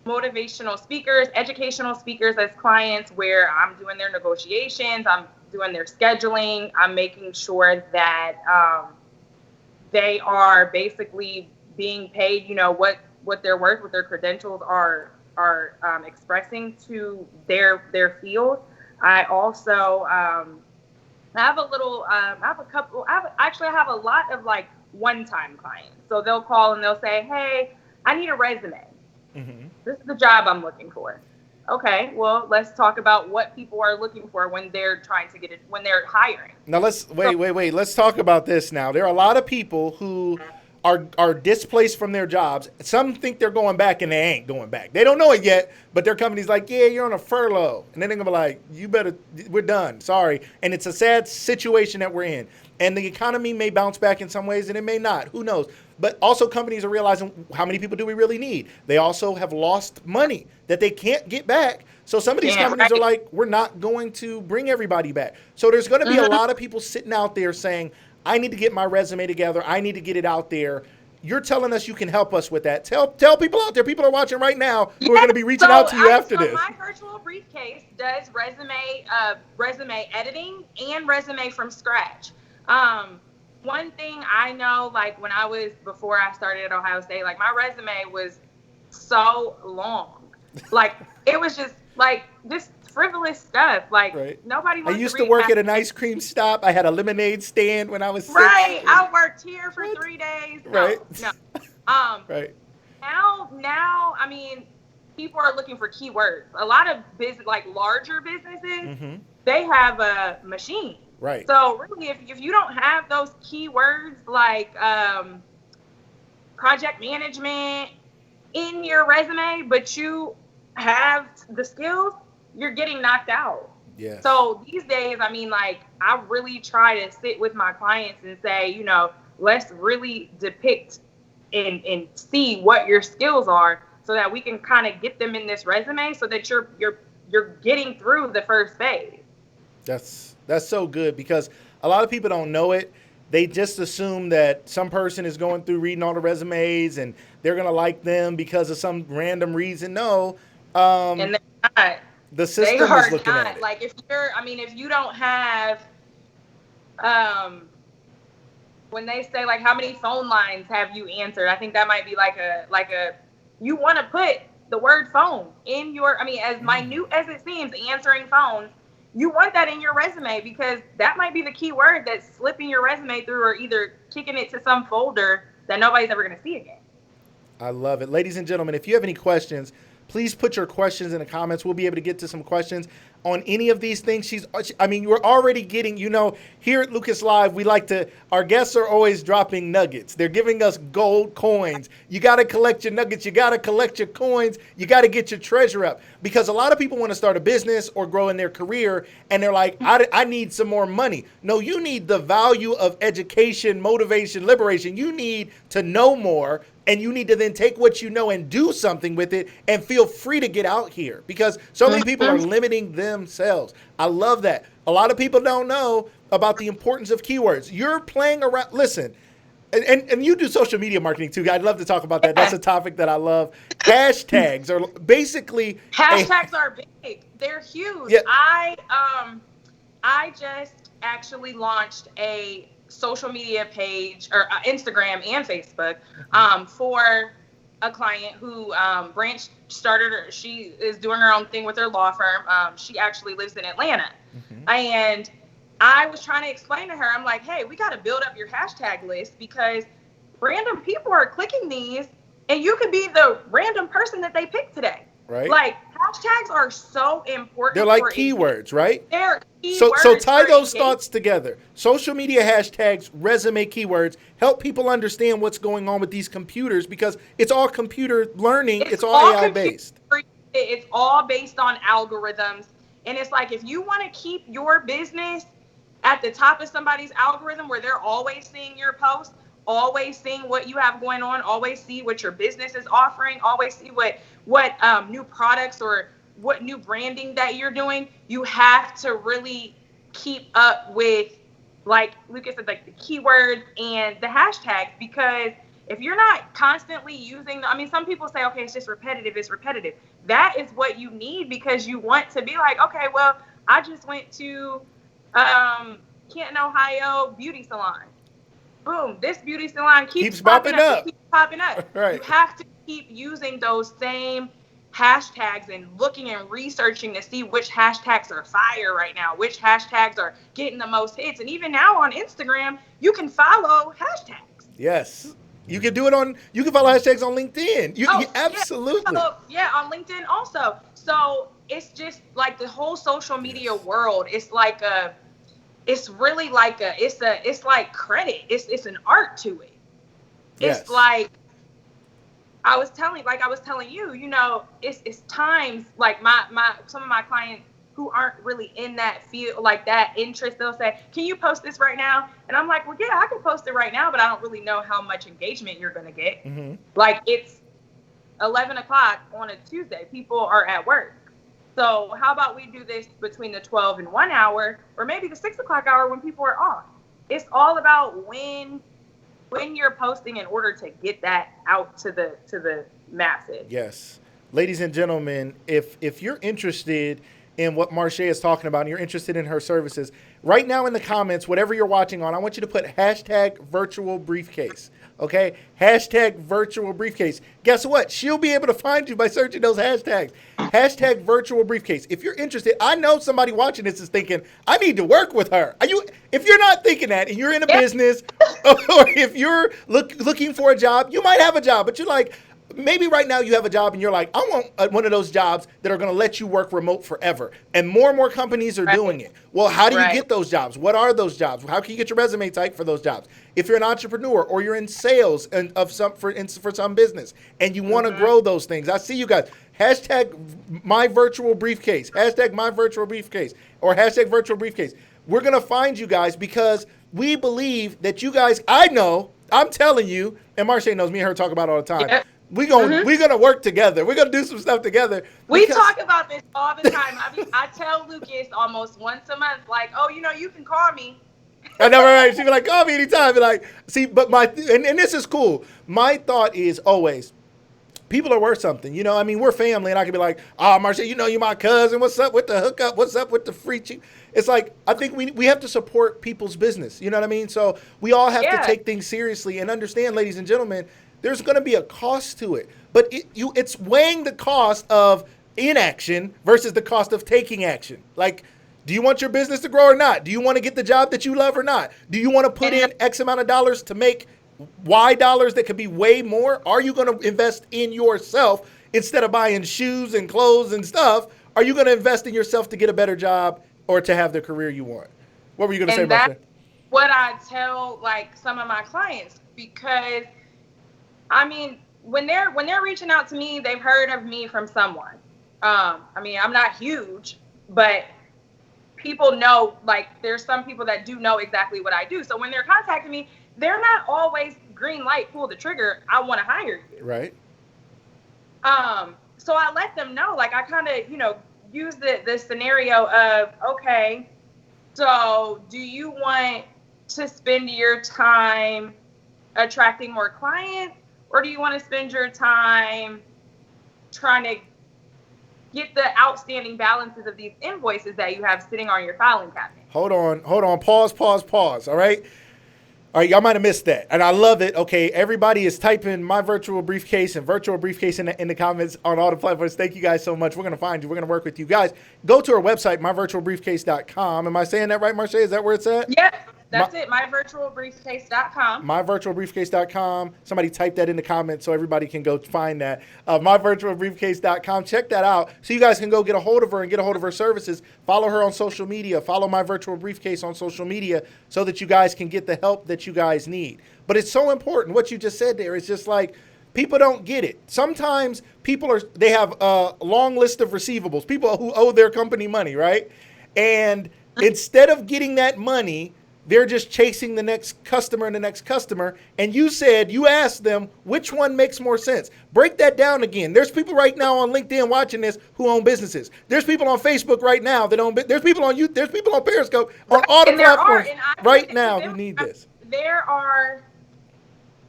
motivational speakers, educational speakers as clients, where I'm doing their negotiations, I'm doing their scheduling, I'm making sure that they are basically being paid, what they're worth, what their credentials are expressing to their field. I also I have a lot of, like, one-time clients. So they'll call and they'll say, hey, I need a resume. Mm-hmm. This is the job I'm looking for. Okay, well, let's talk about what people are looking for when they're trying to get it, when they're hiring. Now let's wait. Let's talk about this now. There are a lot of people who are displaced from their jobs. Some think they're going back and they ain't going back. They don't know it yet, but their company's like, yeah, you're on a furlough. And then they're going to be like, you better, we're done. Sorry. And it's a sad situation that we're in. And the economy may bounce back in some ways and it may not. Who knows? But also companies are realizing, how many people do we really need? They also have lost money that they can't get back. So some of these companies are like, we're not going to bring everybody back. So there's going to be a lot of people sitting out there saying, I need to get my resume together. I need to get it out there. You're telling us you can help us with that. Tell people out there, people are watching right now who are going to be reaching out to you after this. My virtual briefcase does resume editing and resume from scratch. One thing I know, like before I started at Ohio State, like my resume was so long. Like it was just like this frivolous stuff. Like nobody wanted I used to work at an ice cream stop. I had a lemonade stand when I was 6. Right. I worked here for 3 days. No. Right. Now, I mean, people are looking for keywords. A lot of business, like larger businesses, they have a machine. Right. So really, if you don't have those keywords like project management in your resume, but you have the skills, you're getting knocked out. Yeah. So these days, I mean, like, I really try to sit with my clients and say, you know, let's really depict and see what your skills are so that we can kind of get them in this resume so that you're getting through the first phase. That's so good because a lot of people don't know it. They just assume that some person is going through reading all the resumes and they're going to like them because of some random reason. No. And they're not. The system is looking at it. Like if you don't have, when they say like how many phone lines have you answered, I think that might be like a you want to put the word phone in your, I mean, as minute as it seems, answering phones, you want that in your resume because that might be the key word that's slipping your resume through or either kicking it to some folder that nobody's ever going to see again. I love it. Ladies and gentlemen, if you have any questions, please put your questions in the comments. We'll be able to get to some questions on any of these things. You're already getting, here at Lucas Live, our guests are always dropping nuggets. They're giving us gold coins. You got to collect your nuggets. You got to collect your coins. You got to get your treasure up because a lot of people want to start a business or grow in their career and they're like, I need some more money. No, you need the value of education, motivation, liberation. You need to know more. And you need to then take what you know and do something with it and feel free to get out here because so many people are limiting themselves. I love that. A lot of people don't know about the importance of keywords. You're playing around. Listen, and you do social media marketing too. I'd love to talk about that. That's a topic that I love. Hashtags are basically. Hashtags are big. They're huge. Yeah. I just actually launched a social media page or Instagram and Facebook for a client who she is doing her own thing with her law firm. She actually lives in Atlanta. And I was trying to explain to her, I'm like, hey, we got to build up your hashtag list because random people are clicking these and you could be the random person that they pick today. Right. Like hashtags are so important. They're like keywords, right? They're keywords. So tie those thoughts together. Social media hashtags, resume keywords, help people understand what's going on with these computers because it's all computer learning. It's all AI based. It's all based on algorithms. And it's like if you want to keep your business at the top of somebody's algorithm where they're always seeing your posts, always seeing what you have going on, always see what your business is offering, always see what new products or what new branding that you're doing, you have to really keep up with, like Lucas said, like the keywords and the hashtags, because if you're not constantly using some people say, okay, it's repetitive. That is what you need because you want to be like, okay, well, I just went to Canton, Ohio beauty salon. Boom, this beauty salon keeps popping up. Keeps popping up. Right. You have to keep using those same hashtags and looking and researching to see which hashtags are fire right now, which hashtags are getting the most hits. And even now on Instagram, you can follow hashtags. Yes. You can follow hashtags on LinkedIn. Absolutely. Yeah, on LinkedIn also. So it's just like the whole social media world. It's like it's like credit. It's an art to it. It's Yes. like I was telling you, it's times like my some of my clients who aren't really in that field, like that interest, they'll say, "Can you post this right now?" And I'm like, "Well, yeah, I can post it right now, but I don't really know how much engagement you're gonna get." Mm-hmm. Like it's 11 o'clock on a Tuesday. People are at work. So how about we do this between the 12 and 1 hour, or maybe the 6 o'clock hour when people are off? It's all about when you're posting in order to get that out to the masses. Yes. Ladies and gentlemen, if you're interested in what Marshaa is talking about and you're interested in her services, right now in the comments, whatever you're watching on, I want you to put hashtag virtual briefcase. Okay? Hashtag virtual briefcase. Guess what? She'll be able to find you by searching those hashtags. Hashtag virtual briefcase. If you're interested, I know somebody watching this is thinking, I need to work with her. If you're not thinking that and you're in a business or if you're looking for a job, you might have a job, but you're like, maybe right now you have a job and you're like, I want one of those jobs that are going to let you work remote forever. And more companies are doing it. Well, how do you get those jobs? What are those jobs? How can you get your resume typed for those jobs? If you're an entrepreneur or you're in sales and for some business and you want to grow those things, I see you guys. Hashtag my virtual briefcase. Hashtag my virtual briefcase or hashtag virtual briefcase. We're going to find you guys because we believe that you guys, I'm telling you, and Marshaa knows me and her talk about it all the time. Yep. We're gonna work together. We're gonna do some stuff together. We talk about this all the time. I tell Lucas almost once a month, like, "Oh, you can call me." I know, right? She'd be like, "Call me anytime." Be like, "See, but and this is cool. My thought is always, people are worth something. I mean, we're family, and I can be like, "Oh, Marshaa, you're my cousin. What's up with the hookup? What's up with the free cheap?" It's like, I think we have to support people's business. You know what I mean? So we all have to take things seriously and understand, ladies and gentlemen, there's going to be a cost to it. But it's weighing the cost of inaction versus the cost of taking action. Like, do you want your business to grow or not? Do you want to get the job that you love or not? Do you want to put in X amount of dollars to make Y dollars that could be way more? Are you going to invest in yourself instead of buying shoes and clothes and stuff? Are you going to invest in yourself to get a better job or to have the career you want? What were you going to say, Marshaa? What I tell like some of my clients, because I mean, when they're reaching out to me, they've heard of me from someone. I mean, I'm not huge, but people know, like, there's some people that do know exactly what I do. So when they're contacting me, they're not always green light, pull the trigger, I want to hire you. Right. So I let them know, like, I kind of, use the scenario of, okay, so do you want to spend your time attracting more clients? Or do you want to spend your time trying to get the outstanding balances of these invoices that you have sitting on your filing cabinet? Hold on. Pause. All right. Y'all might have missed that. And I love it. Okay, everybody is typing my virtual briefcase and virtual briefcase in the comments on all the platforms. Thank you guys so much. We're going to find you. We're going to work with you guys. Go to our website, myvirtualbriefcase.com. Am I saying that right, Marshaa? Is that where it's at? Yep. That's it, myvirtualbriefcase.com. Myvirtualbriefcase.com. Somebody type that in the comments so everybody can go find that. Myvirtualbriefcase.com. Check that out so you guys can go get a hold of her and get a hold of her services. Follow her on social media. Follow My Virtual Briefcase on social media so that you guys can get the help that you guys need. But it's so important. What you just said there is just like, people don't get it. Sometimes they have a long list of receivables, people who owe their company money, right? And instead of getting that money, they're just chasing the next customer and the next customer. And you asked them, which one makes more sense? Break that down again. There's people right now on LinkedIn watching this who own businesses. There's people on Facebook right now that own, there's people on YouTube, there's people on Periscope, on all the platforms right now who need this. There are,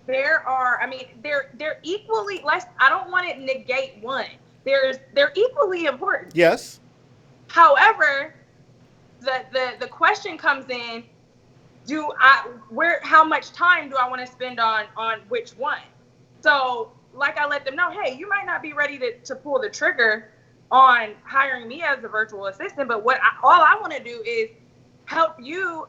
I mean, they're equally less. I don't want to negate one. They're equally important. Yes. However, the question comes in, how much time do I want to spend on which one? So like I let them know, hey, you might not be ready to pull the trigger on hiring me as a virtual assistant, but all I want to do is help you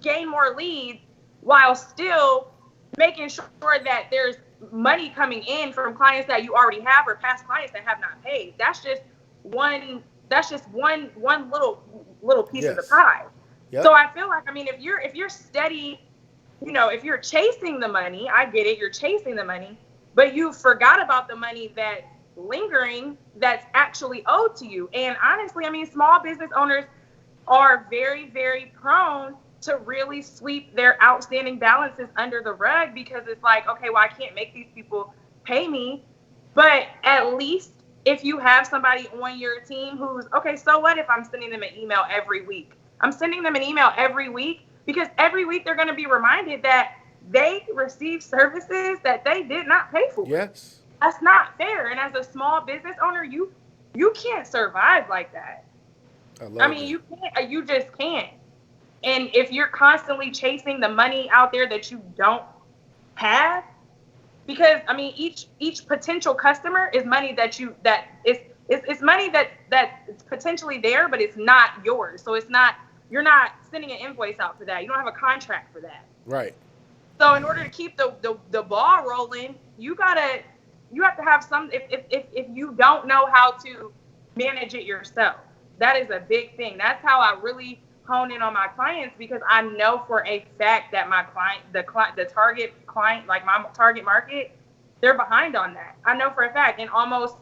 gain more leads while still making sure that there's money coming in from clients that you already have or past clients that have not paid. That's just one little piece of the pie. Yep. So I feel like, I mean, if you're steady if you're chasing the money, I get it, you're chasing the money, but you forgot about the money that's lingering that's actually owed to you. And honestly, I mean, small business owners are very, very prone to really sweep their outstanding balances under the rug because it's like, okay, well, I can't make these people pay me. But at least if you have somebody on your team who's, okay, so what if I'm sending them an email every week? I'm sending them an email every week because every week they're going to be reminded that they received services that they did not pay for. Yes. That's not fair. And as a small business owner, you can't survive like that. I mean, you can't. You just can't. And if you're constantly chasing the money out there that you don't have, because I mean, each potential customer is money that it's money that's potentially there, but it's not yours. So you're not sending an invoice out for that. You don't have a contract for that. Right. So in order to keep the ball rolling, you have to have some. If you don't know how to manage it yourself, that is a big thing. That's how I really hone in on my clients, because I know for a fact that my the target client, like my target market, they're behind on that. I know for a fact, and almost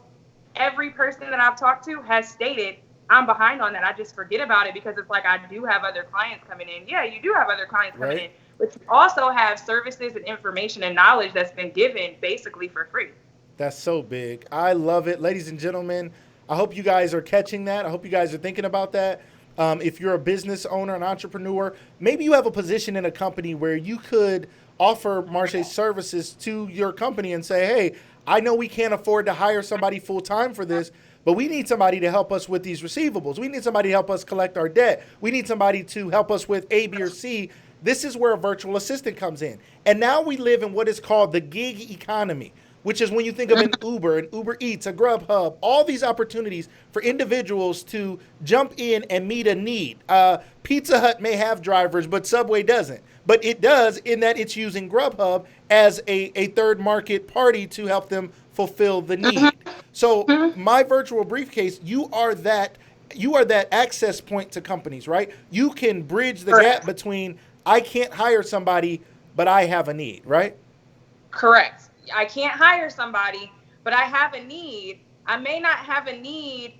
every person that I've talked to has stated, I'm behind on that. I just forget about it because it's like I do have other clients coming in. Yeah, you do have other clients coming in, but you also have services and information and knowledge that's been given basically for free. That's so big. I love it. Ladies and gentlemen, I hope you guys are catching that. I hope you guys are thinking about that. If you're a business owner, an entrepreneur, maybe you have a position in a company where you could offer Marshaa's services to your company and say, hey, I know we can't afford to hire somebody full time for this, but we need somebody to help us with these receivables. We need somebody to help us collect our debt. We need somebody to help us with A, B, or C. This is where a virtual assistant comes in. And now we live in what is called the gig economy, which is when you think of an Uber Eats, a Grubhub, all these opportunities for individuals to jump in and meet a need. Pizza Hut may have drivers, but Subway doesn't. But it does in that it's using Grubhub as a third market party to help them fulfill the need. So my virtual briefcase, you are that access point to companies, right? You can bridge the gap between I can't hire somebody, but I have a need, right? Correct. I can't hire somebody, but I have a need. I may not have a need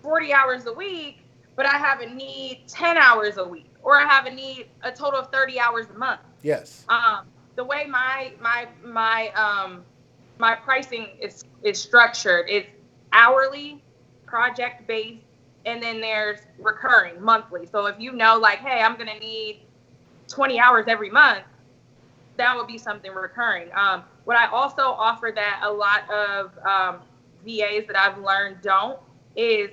40 hours a week, but I have a need 10 hours a week, or I have a need a total of 30 hours a month. Yes. The way my pricing is structured, it's hourly, project based, and then there's recurring monthly. So if you know, like, hey, I'm gonna need 20 hours every month, that would be something recurring. What I also offer that a lot of VAs that I've learned don't is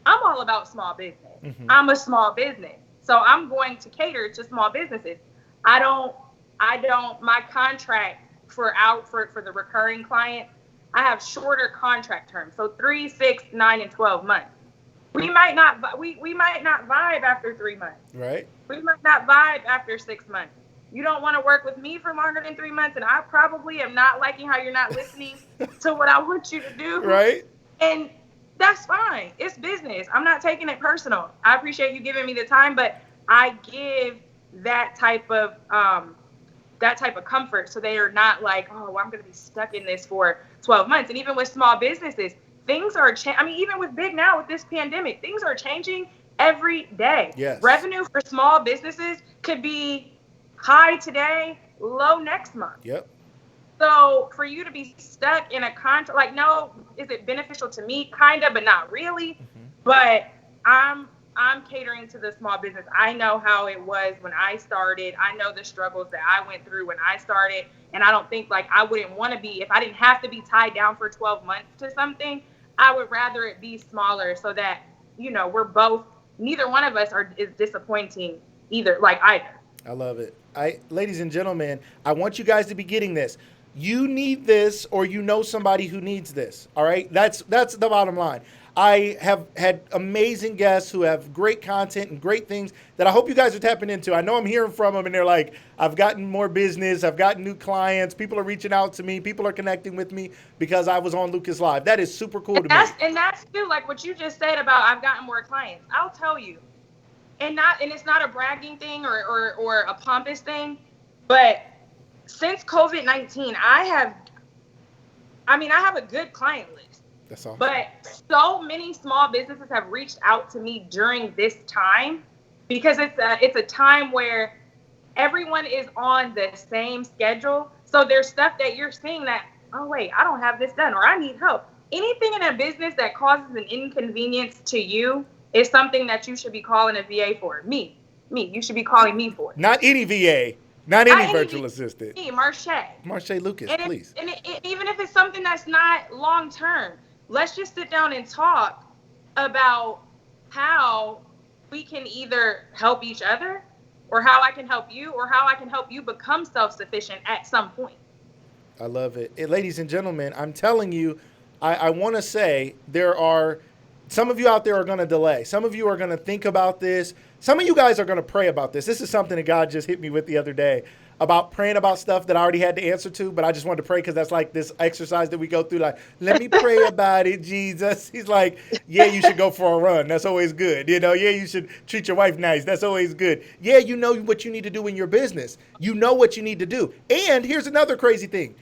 I'm all about small business. Mm-hmm. I'm a small business. So I'm going to cater to small businesses. My contract for the recurring clients, I have shorter contract terms. So 3, 6, 9, and 12 months. We might not vibe after 3 months. Right. We might not vibe after 6 months. You don't want to work with me for longer than 3 months, and I probably am not liking how you're not listening to what I want you to do. Right. And that's fine. It's business. I'm not taking it personal. I appreciate you giving me the time, but I give that type of comfort, so they are not like, oh, well, I'm going to be stuck in this for 12 months. And even with small businesses, things are changing. I mean, even with big now with this pandemic, things are changing every day. Yes. Revenue for small businesses could be high today, low next month. Yep. So for you to be stuck in a contract, like, no, is it beneficial to me? Kind of, but not really. Mm-hmm. But I'm catering to the small business. I know how it was when I started. I know the struggles that I went through when I started. And I don't think, like, I wouldn't want to be, if I didn't have to be tied down for 12 months to something, I would rather it be smaller so that, we're both, neither one of us is disappointing either. I love it. Ladies and gentlemen, I want you guys to be getting this. You need this, or you know somebody who needs this. All right. That's the bottom line. I have had amazing guests who have great content and great things that I hope you guys are tapping into. I know I'm hearing from them and they're like, I've gotten more business. I've gotten new clients. People are reaching out to me. People are connecting with me because I was on Lucas Live. That is super cool to me. And that's too, like what you just said about I've gotten more clients. I'll tell you, and it's not a bragging thing or a pompous thing. But since COVID-19, I have a good client list. That's awesome. But so many small businesses have reached out to me during this time because it's a time where everyone is on the same schedule. So there's stuff that you're seeing that, oh wait, I don't have this done, or I need help. Anything in a business that causes an inconvenience to you is something that you should be calling a VA for. Me, you should be calling me for. Not any VA, not any virtual assistant. Me, Marshaa Lucas, and please. Even if it's something that's not long term, let's just sit down and talk about how we can either help each other, or how I can help you, or how I can help you become self-sufficient at some point. I love it. Ladies and gentlemen, I'm telling you, I want to say there are some of you out there are going to delay. Some of you are going to think about this. Some of you guys are going to pray about this. This is something that God just hit me with the other day about praying about stuff that I already had the answer to, but I just wanted to pray because that's like this exercise that we go through. Like, let me pray about it, Jesus. He's like, yeah, you should go for a run. That's always good. Yeah, you should treat your wife nice. That's always good. Yeah, you know what you need to do in your business. You know what you need to do. And here's another crazy thing.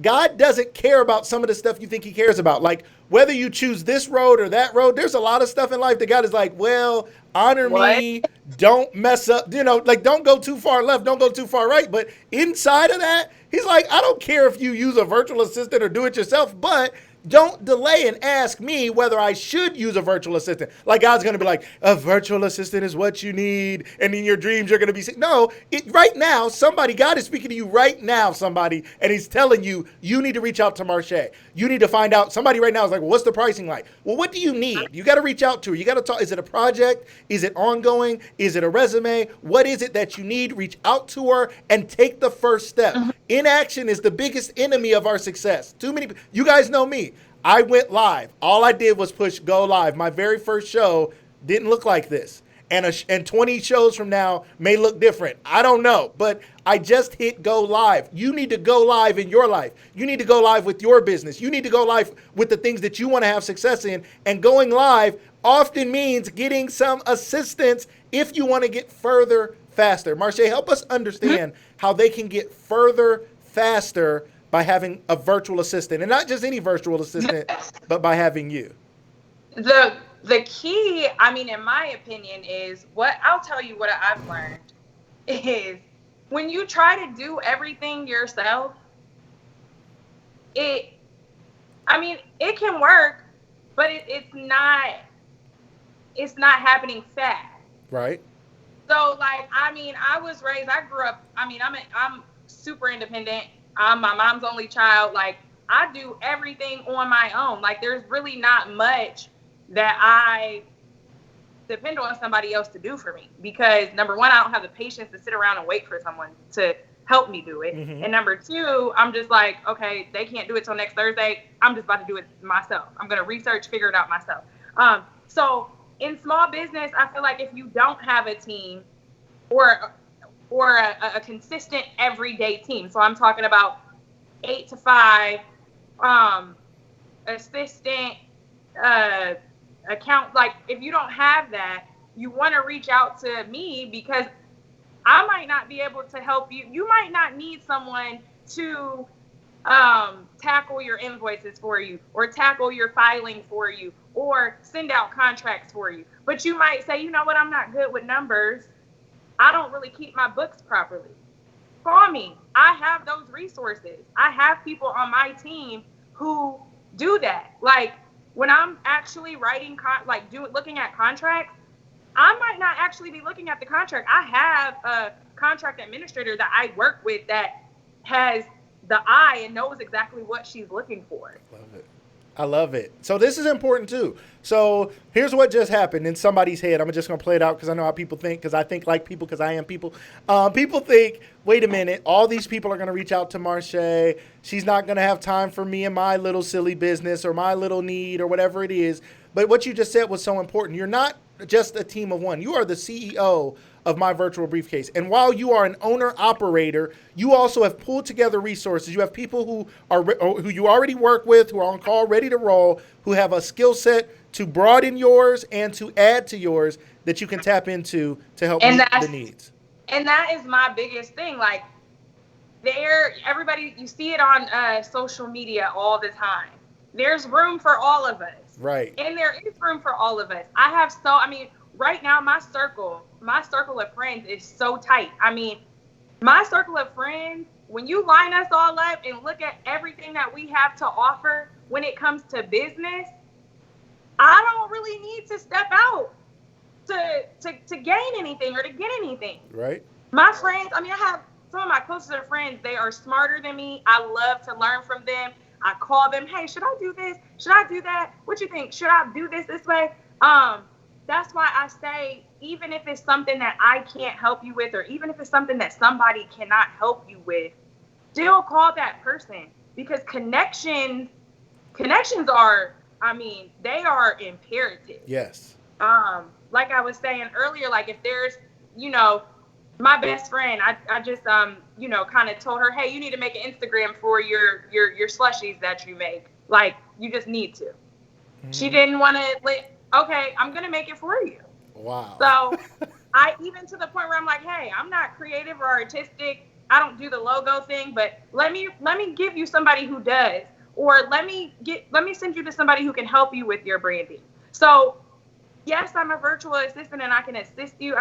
God doesn't care about some of the stuff you think he cares about. Like whether you choose this road or that road, there's a lot of stuff in life that God is like, well, honor me, don't mess up, like don't go too far left, don't go too far right. But inside of that, he's like, I don't care if you use a virtual assistant or do it yourself, but don't delay and ask me whether I should use a virtual assistant. Like God's going to be like, a virtual assistant is what you need. And in your dreams, you're going to be sick. No, right now, God is speaking to you right now, somebody. And he's telling you, you need to reach out to Marshaa. You need to find out. Somebody right now is like, well, what's the pricing like? Well, what do you need? You got to reach out to her. You got to talk. Is it a project? Is it ongoing? Is it a resume? What is it that you need? Reach out to her and take the first step. Inaction is the biggest enemy of our success. Too many. You guys know me. I went live. All I did was push go live. My very first show didn't look like this. And 20 shows from now may look different. I don't know. But I just hit go live. You need to go live in your life. You need to go live with your business. You need to go live with the things that you want to have success in. And going live often means getting some assistance if you want to get further faster. Marshaa, help us understand how they can get further faster by having a virtual assistant, and not just any virtual assistant, but by having you. The key, in my opinion, is I'll tell you what I've learned is when you try to do everything yourself, it can work, but it's not happening fast. Right. So I was raised, I grew up, I'm super independent. I'm my mom's only child. Like, I do everything on my own. Like, there's really not much that I depend on somebody else to do for me. Because, number one, I don't have the patience to sit around and wait for someone to help me do it. And number two, I'm just like, okay, they can't do it till next Thursday. I'm just about to do it myself. I'm going to research, figure it out myself. So in small business, I feel like if you don't have a team or a consistent everyday team. So I'm talking about 8 to 5, assistant, account. Like if you don't have that, you want to reach out to me because I might not be able to help you. You might not need someone to tackle your invoices for you or tackle your filing for you or send out contracts for you. But you might say, you know what, I'm not good with numbers. I don't really keep my books properly. Call me. I have those resources. I have people on my team who do that. Like when I'm actually writing, looking at contracts, I might not actually be looking at the contract. I have a contract administrator that I work with that has the eye and knows exactly what she's looking for. Love it. I love it. So this is important too. So here's what just happened in somebody's head. I'm just going to play it out because I know how people think, because I think like people because I am people. People think, wait a minute, all these people are going to reach out to Marshaa. She's not going to have time for me and my little silly business or my little need or whatever it is. But what you just said was so important. You're not just a team of one. You are the CEO of My Virtual Briefcase. And while you are an owner-operator, you also have pulled together resources. You have people who you already work with, who are on call, ready to roll, who have a skill set to broaden yours and to add to yours that you can tap into to help meet the needs. And that is my biggest thing. Like, everybody, you see it on social media all the time. There's room for all of us. Right. And there is room for all of us. Right now, my circle of friends is so tight. I mean, my circle of friends, when you line us all up and look at everything that we have to offer when it comes to business, I don't really need to step out to gain anything or to get anything. Right. My friends, I have some of my closest friends, they are smarter than me. I love to learn from them. I call them, hey, should I do this? Should I do that? What you think? Should I do this way? That's why I say, even if it's something that I can't help you with, or even if it's something that somebody cannot help you with, still call that person, because connections are, they are imperative. Yes. Like I was saying earlier, like if there's, my best friend, I just, kind of told her, hey, you need to make an Instagram for your slushies that you make. Like, you just need to. Mm-hmm. She didn't want to, okay, I'm going to make it for you. Wow. So even to the point where I'm like, hey, I'm not creative or artistic. I don't do the logo thing, but let me give you somebody who does, or let me send you to somebody who can help you with your branding. So yes, I'm a virtual assistant and I can assist you.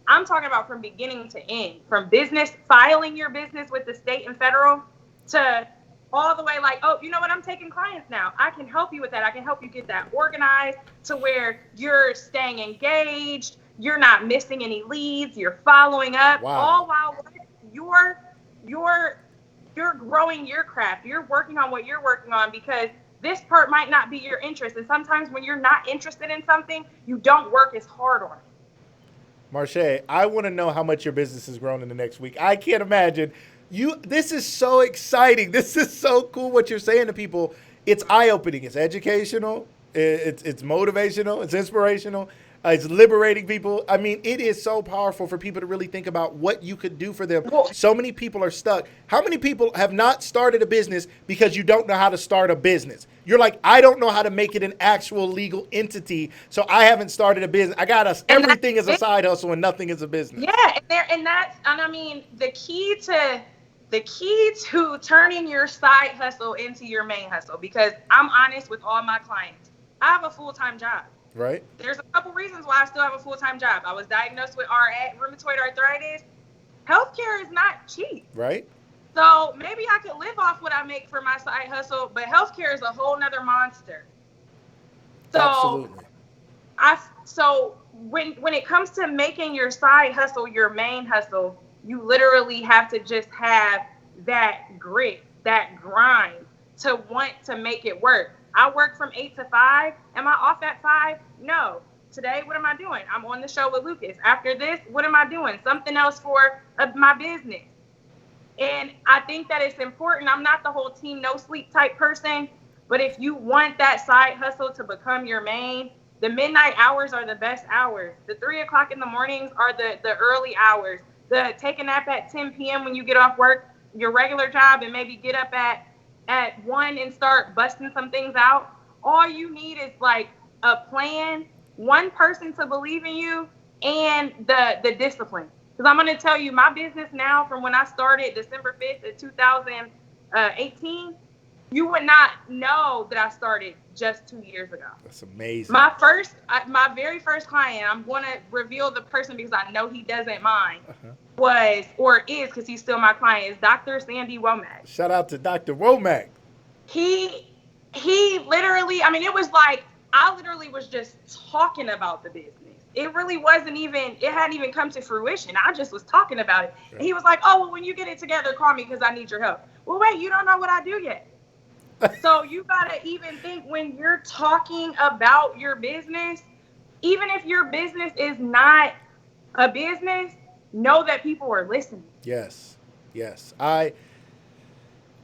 I'm talking about from beginning to end, from business, filing your business with the state and federal, to all the way like, oh, you know what? I'm taking clients now. I can help you with that. I can help you get that organized to where you're staying engaged. You're not missing any leads. You're following up. Wow. All while you're growing your craft. You're working on what you're working on, because this part might not be your interest. And sometimes when you're not interested in something, you don't work as hard on it. Marshaa, I want to know how much your business has grown in the next week. I can't imagine. This is so exciting. This is so cool what you're saying to people. It's eye-opening. It's educational. It's motivational. It's inspirational. It's liberating people. It is so powerful for people to really think about what you could do for them. So many people are stuck. How many people have not started a business because you don't know how to start a business? You're like, I don't know how to make it an actual legal entity, so I haven't started a business. Everything is a side hustle and nothing is a business. Yeah, the key to turning your side hustle into your main hustle, because I'm honest with all my clients, I have a full-time job. Right. There's a couple reasons why I still have a full-time job. I was diagnosed with rheumatoid arthritis. Healthcare is not cheap. Right. So maybe I could live off what I make for my side hustle, but healthcare is a whole nother monster. So absolutely. When it comes to making your side hustle your main hustle, you literally have to just have that grit, that grind to want to make it work. I work from 8 to 5. Am I off at 5? No. Today, what am I doing? I'm on the show with Lucas. After this, what am I doing? Something else for my business. And I think that it's important. I'm not the whole team no sleep type person, but if you want that side hustle to become your main, the midnight hours are the best hours. The 3 o'clock in the mornings are the early hours. The take a nap at 10 p.m. when you get off work, your regular job, and maybe get up at 1 and start busting some things out. All you need is like a plan, one person to believe in you, and the discipline. Because I'm going to tell you, my business now, from when I started December 5th of 2018, you would not know that I started just 2 years ago. That's amazing. My very first client, I'm going to reveal the person because I know he doesn't mind, is, because he's still my client, is Dr. Sandy Womack. Shout out to Dr. Womack. He literally, it was like, I literally was just talking about the business. It really wasn't even, it hadn't even come to fruition. I just was talking about it. Right. And he was like, oh, well, when you get it together, call me because I need your help. Well, wait, you don't know what I do yet. So you got to even think, when you're talking about your business, even if your business is not a business, know that people are listening. Yes. I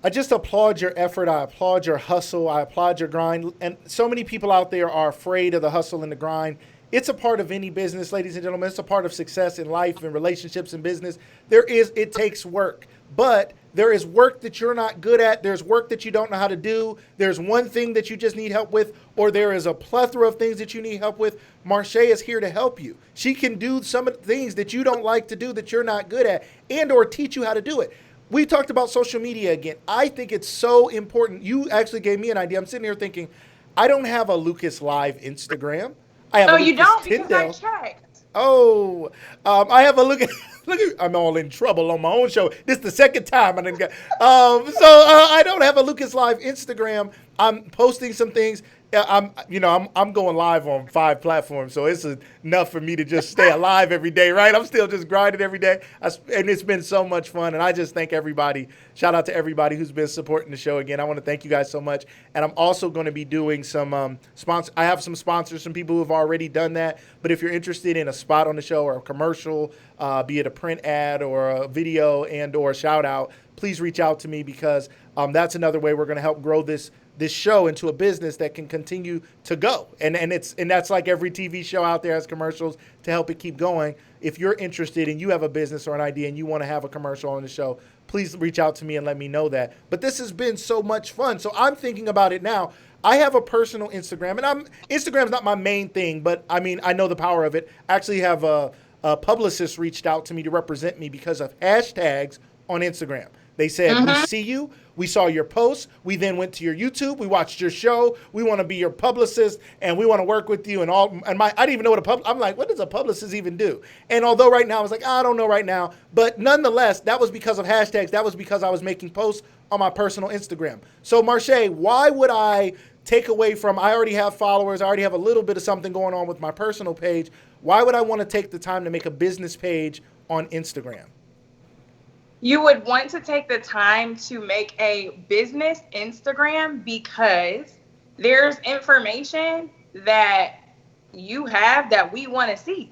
just applaud your effort. I applaud your hustle. I applaud your grind. And so many people out there are afraid of the hustle and the grind. It's a part of any business, ladies and gentlemen. It's a part of success in life and relationships and business. It takes work, but there is work that you're not good at. There's work that you don't know how to do. There's one thing that you just need help with, or there is a plethora of things that you need help with. Marshaa is here to help you. She can do some of the things that you don't like to do, that you're not good at, and or teach you how to do it. we talked about social media again. I think it's so important. You actually gave me an idea. I'm sitting here thinking, I don't have a Lucas Live Instagram. I have Oh, a you Lucas don't? Because I Tyndale. checked. Oh, I have a look at. Look at, I'm all in trouble on my own show. This is the second time I didn't get. I don't have a Lucas Live Instagram. I'm posting some things. I'm going live on 5 platforms, so it's enough for me to just stay alive every day, right? I'm still just grinding every day, and it's been so much fun. And I just thank everybody. Shout out to everybody who's been supporting the show again. I want to thank you guys so much. And I'm also going to be doing some sponsor. I have some sponsors, some people who have already done that. But if you're interested in a spot on the show or a commercial, be it a print ad or a video and or a shout out, please reach out to me, because that's another way we're going to help grow this show into a business that can continue to go. And that's like every TV show out there has commercials to help it keep going. If you're interested and you have a business or an idea and you want to have a commercial on the show, please reach out to me and let me know that. But this has been so much fun. So I'm thinking about it now. I have a personal Instagram, and Instagram's not my main thing, but I mean, I know the power of it. I actually have a publicist reached out to me to represent me because of hashtags on Instagram. They said, we see you. We saw your posts. We then went to your YouTube. We watched your show. We want to be your publicist, and we want to work with you. And I didn't even know what I'm like, what does a publicist even do? And although right now I was like, I don't know right now, but nonetheless, that was because of hashtags. That was because I was making posts on my personal Instagram. So Marshaa, why would I take away from, I already have followers. I already have a little bit of something going on with my personal page. Why would I want to take the time to make a business page on Instagram? You would want to take the time to make a business Instagram because there's information that you have that we want to see.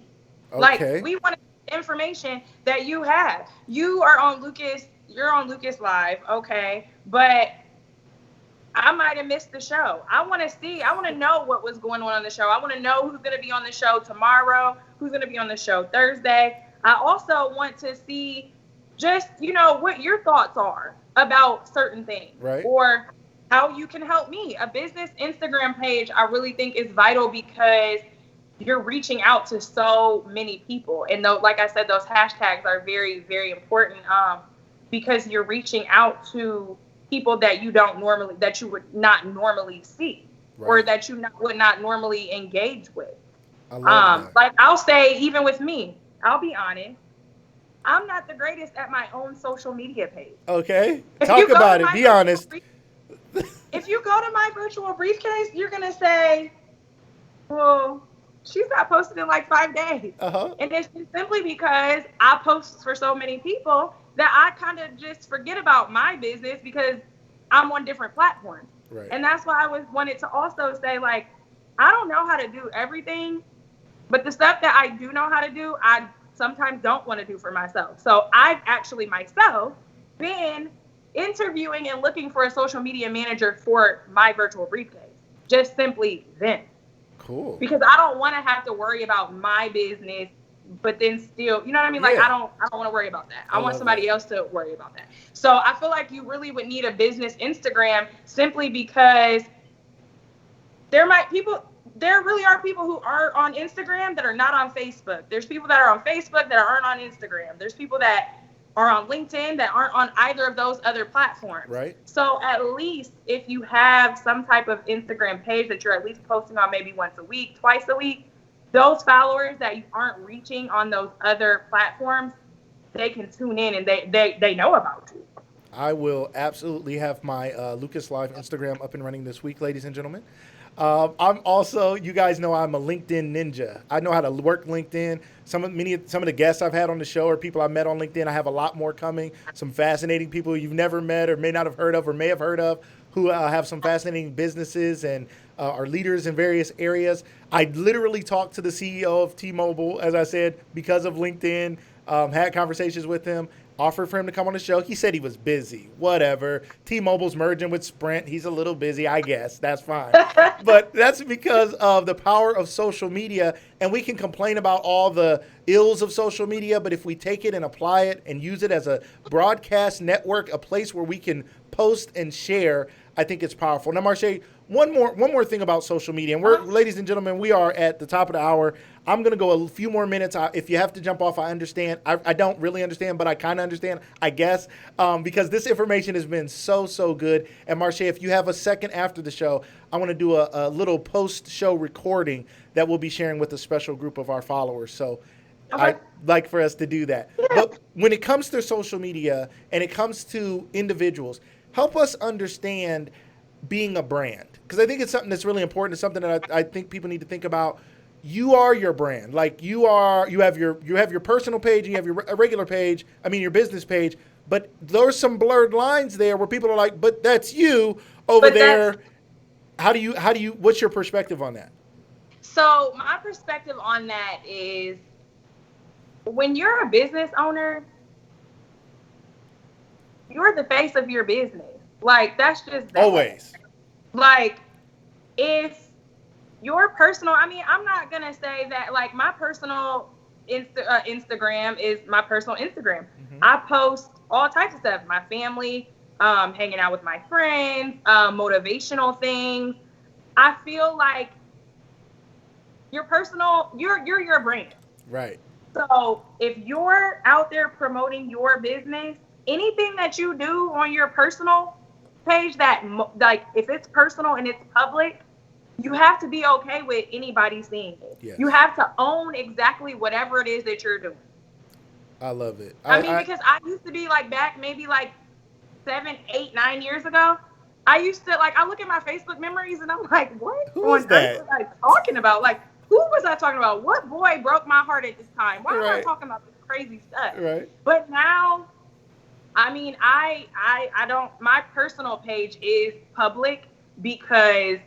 Okay. Like, we want information that you have. You're on Lucas Live, okay, but I might have missed the show. I want to know what was going on the show. I want to know who's going to be on the show tomorrow, who's going to be on the show Thursday. I also want to see just, what your thoughts are about certain things, right? Or how you can help me. A business Instagram page, I really think, is vital because you're reaching out to so many people. And though, like I said, those hashtags are very, very important because you're reaching out to people that you would not normally see, right, or that you would not normally engage with. I love that. Like, I'll say, even with me, I'll be honest, I'm not the greatest at my own social media page. Okay. Talk about it. Be honest. If you go to my virtual briefcase, you're going to say, well, she's not posted in like 5 days. Uh-huh. And it's just simply because I post for so many people that I kind of just forget about my business because I'm on different platforms. Right. And that's why I wanted to also say, like, I don't know how to do everything, but the stuff that I do know how to do, I sometimes don't want to do for myself. So I've actually myself been interviewing and looking for a social media manager for my virtual briefcase, just simply then. Cool. Because I don't want to have to worry about my business, but then still, you know what I mean? Like, I don't want to worry about that. I want somebody else to worry about that. So I feel like you really would need a business Instagram simply because there really are people who are on Instagram that are not on Facebook. There's people that are on Facebook that aren't on Instagram. There's people that are on LinkedIn that aren't on either of those other platforms. Right. So at least if you have some type of Instagram page that you're at least posting on maybe once a week, twice a week, those followers that you aren't reaching on those other platforms, they can tune in and they know about you. I will absolutely have my Lucas Live Instagram up and running this week, ladies and gentlemen. I'm also, you guys know I'm a LinkedIn ninja. I know how to work LinkedIn. Some of the guests I've had on the show are people I met on LinkedIn. I have a lot more coming. Some fascinating people you've never met or may not have heard of or may have heard of who have some fascinating businesses and are leaders in various areas. I literally talked to the CEO of T-Mobile, as I said, because of LinkedIn, had conversations with him. Offered for him to come on the show. He said he was busy. Whatever. T-Mobile's merging with Sprint. He's a little busy, I guess. That's fine. But that's because of the power of social media. And we can complain about all the ills of social media, but if we take it and apply it and use it as a broadcast network, a place where we can post and share, I think it's powerful. Now, Marshaa, one more thing about social media. And ladies and gentlemen, we are at the top of the hour. I'm going to go a few more minutes. If you have to jump off, I understand. I don't really understand, but I kind of understand, I guess, because this information has been so good. And Marshaa, if you have a second after the show, I want to do a little post-show recording that we'll be sharing with a special group of our followers. So I'd like for us to do that. Yeah. But when it comes to social media and it comes to individuals, help us understand being a brand, because I think it's something that's really important. It's something that I think people need to think about. You are your brand. Like you have your personal page and you have your regular page. I mean your business page. But there's some blurred lines there where people are like, "But that's you over there." How do you? What's your perspective on that? So my perspective on that is, when you're a business owner, you're the face of your business. Like, that's just that. Always. Like, if your personal, I mean, I'm not going to say that, like, my personal Instagram is my personal Instagram. Mm-hmm. I post all types of stuff. My family, hanging out with my friends, motivational things. I feel like your personal, you're your brand. Right. So if you're out there promoting your business, anything that you do on your personal page that, like, if it's personal and it's public, you have to be okay with anybody seeing it. Yes. You have to own exactly whatever it is that you're doing. I love it. I mean, because I used to be like back maybe like 7, 8, 9 years ago. I used to, like, I look at my Facebook memories and I'm like, what? Who was that? What was I talking about? Like, who was I talking about? What boy broke my heart at this time? Why am I talking about this crazy stuff? Right. But now, I mean, I don't, my personal page is public because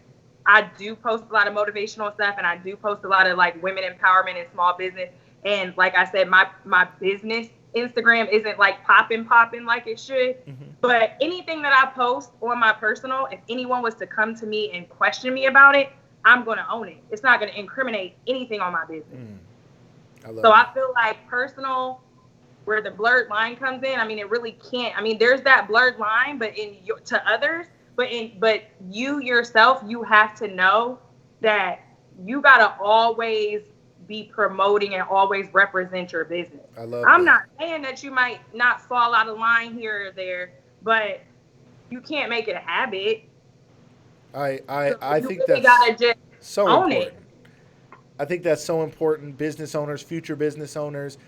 I do post a lot of motivational stuff and I do post a lot of like women empowerment and small business. And like I said, my business Instagram isn't like popping like it should. Mm-hmm. But anything that I post on my personal, if anyone was to come to me and question me about it, I'm going to own it. It's not going to incriminate anything on my business. I feel like personal, where the blurred line comes in, I mean, it really can't. I mean, there's that blurred line, but to others, but you yourself, you have to know that you got to always be promoting and always represent your business. I'm not saying that you might not fall out of line here or there, but you can't make it a habit. I think really that's just so own important. I think that's so important. Business owners, future business owners,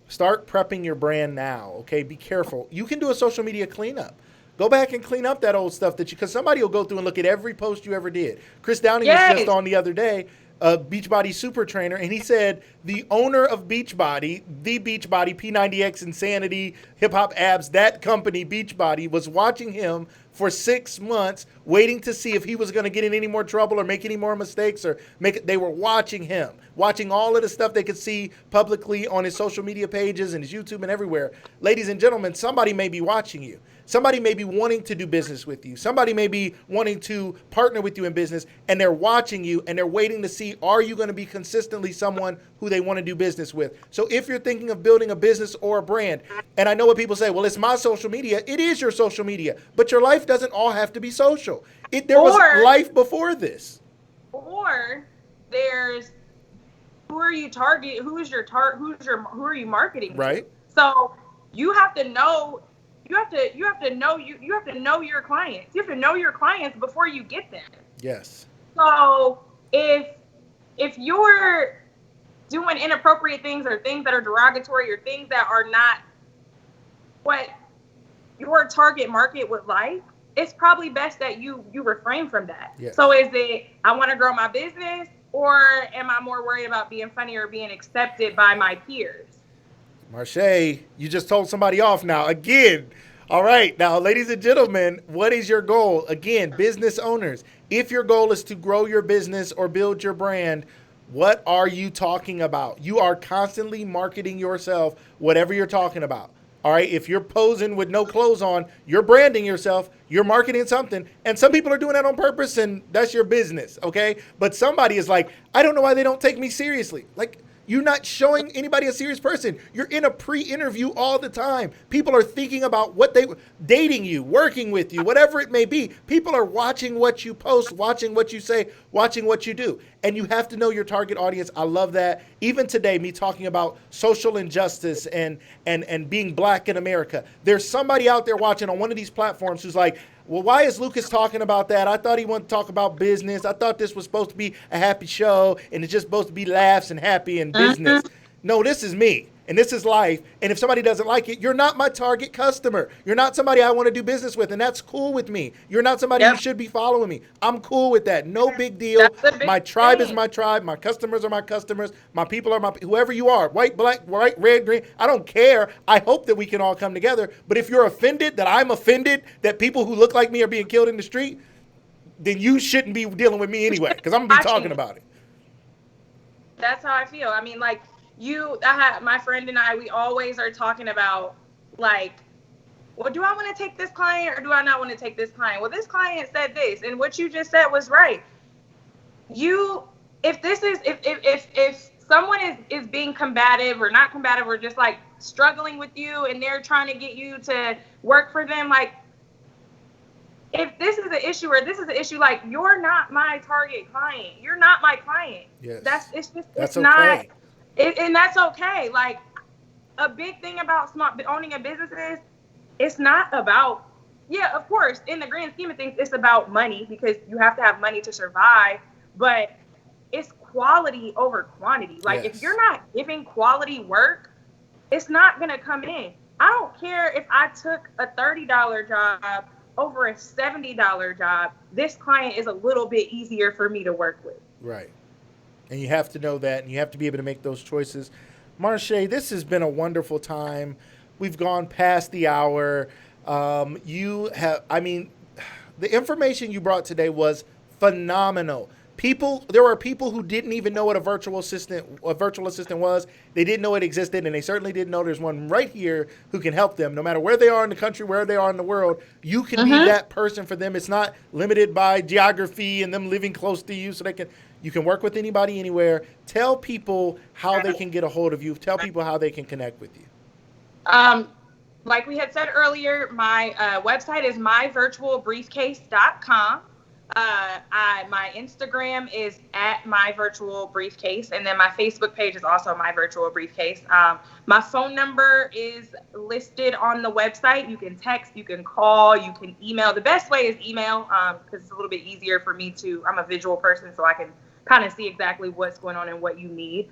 start prepping your brand now. Okay, be careful. You can do a social media cleanup. Go back and clean up that old stuff because somebody will go through and look at every post you ever did. Chris Downey was just on the other day, Beachbody super trainer, and he said the owner of Beachbody, the Beachbody, P90X, Insanity, Hip Hop Abs, that company, Beachbody, was watching him for 6 months, waiting to see if he was going to get in any more trouble or make any more mistakes or they were watching him, watching all of the stuff they could see publicly on his social media pages and his YouTube and everywhere. Ladies and gentlemen, somebody may be watching you. Somebody may be wanting to do business with you. Somebody may be wanting to partner with you in business, and they're watching you, and they're waiting to see, are you going to be consistently someone who they want to do business with? So if you're thinking of building a business or a brand, and I know what people say, well, it's my social media. It is your social media, but your life doesn't all have to be social. There was life before this. Or there's, who are you targeting? Who are you marketing? Right. So you have to know. You have to know your clients. You have to know your clients before you get them. Yes. So if you're doing inappropriate things or things that are derogatory or things that are not what your target market would like, it's probably best that you refrain from that. Yes. So is it, I want to grow my business, or am I more worried about being funny or being accepted by my peers? Marshaa, you just told somebody off now. Again, all right. Now, ladies and gentlemen, what is your goal? Again, business owners, if your goal is to grow your business or build your brand, what are you talking about? You are constantly marketing yourself, whatever you're talking about. All right. If you're posing with no clothes on, you're branding yourself, you're marketing something. And some people are doing that on purpose, and that's your business. Okay. But somebody is like, I don't know why they don't take me seriously. Like, You're not showing anybody a serious person. You're in a pre-interview all the time. People are thinking about what they dating you, working with you, whatever it may be. People are watching what you post, watching what you say, watching what you do. And you have to know your target audience. I love that. Even today, me talking about social injustice and being black in America. There's somebody out there watching on one of these platforms who's like, well, why is Lucas talking about that? I thought he wanted to talk about business. I thought this was supposed to be a happy show and it's just supposed to be laughs and happy and business. No, this is me and this is life. And if somebody doesn't like it, you're not my target customer. You're not somebody I want to do business with, and that's cool with me. You're not somebody who should be following me. I'm cool with that. No big deal. My tribe is my tribe. My customers are my customers. My people are my whoever you are. White, black, white, red, green. I don't care. I hope that we can all come together. But if you're offended that I'm offended that people who look like me are being killed in the street, then you shouldn't be dealing with me anyway, because I'm going to be talking about it. That's how I feel. I mean, like, my friend and I, we always are talking about, like, well, do I want to take this client or do I not want to take this client? Well, this client said this, and what you just said was right. If someone is being combative or not combative or just like struggling with you and they're trying to get you to work for them, like, if this is an issue or this is an issue, like, you're not my target client. You're not my client. Yes. It's okay. not. And that's okay. Like, a big thing about owning a business is it's not about, yeah, of course, in the grand scheme of things, it's about money because you have to have money to survive, but it's quality over quantity. Like, if you're not giving quality work, it's not going to come in. I don't care if I took a $30 job over a $70 job. This client is a little bit easier for me to work with. Right. And you have to know that, and you have to be able to make those choices. Marshaa, this has been a wonderful time. We've gone past the hour. The information you brought today was phenomenal. There were people who didn't even know what a virtual assistant was. They didn't know it existed, and they certainly didn't know there's one right here who can help them. No matter where they are in the country, where they are in the world, you can be that person for them. It's not limited by geography and them living close to you, so you can work with anybody, anywhere. Tell people how they can get a hold of you. Tell people how they can connect with you. Like we had said earlier, my website is myvirtualbriefcase.com. My Instagram is @myvirtualbriefcase, and then my Facebook page is also myvirtualbriefcase. My phone number is listed on the website. You can text, you can call, you can email. The best way is email because it's a little bit easier for me I'm a visual person, so I can kind of see exactly what's going on and what you need.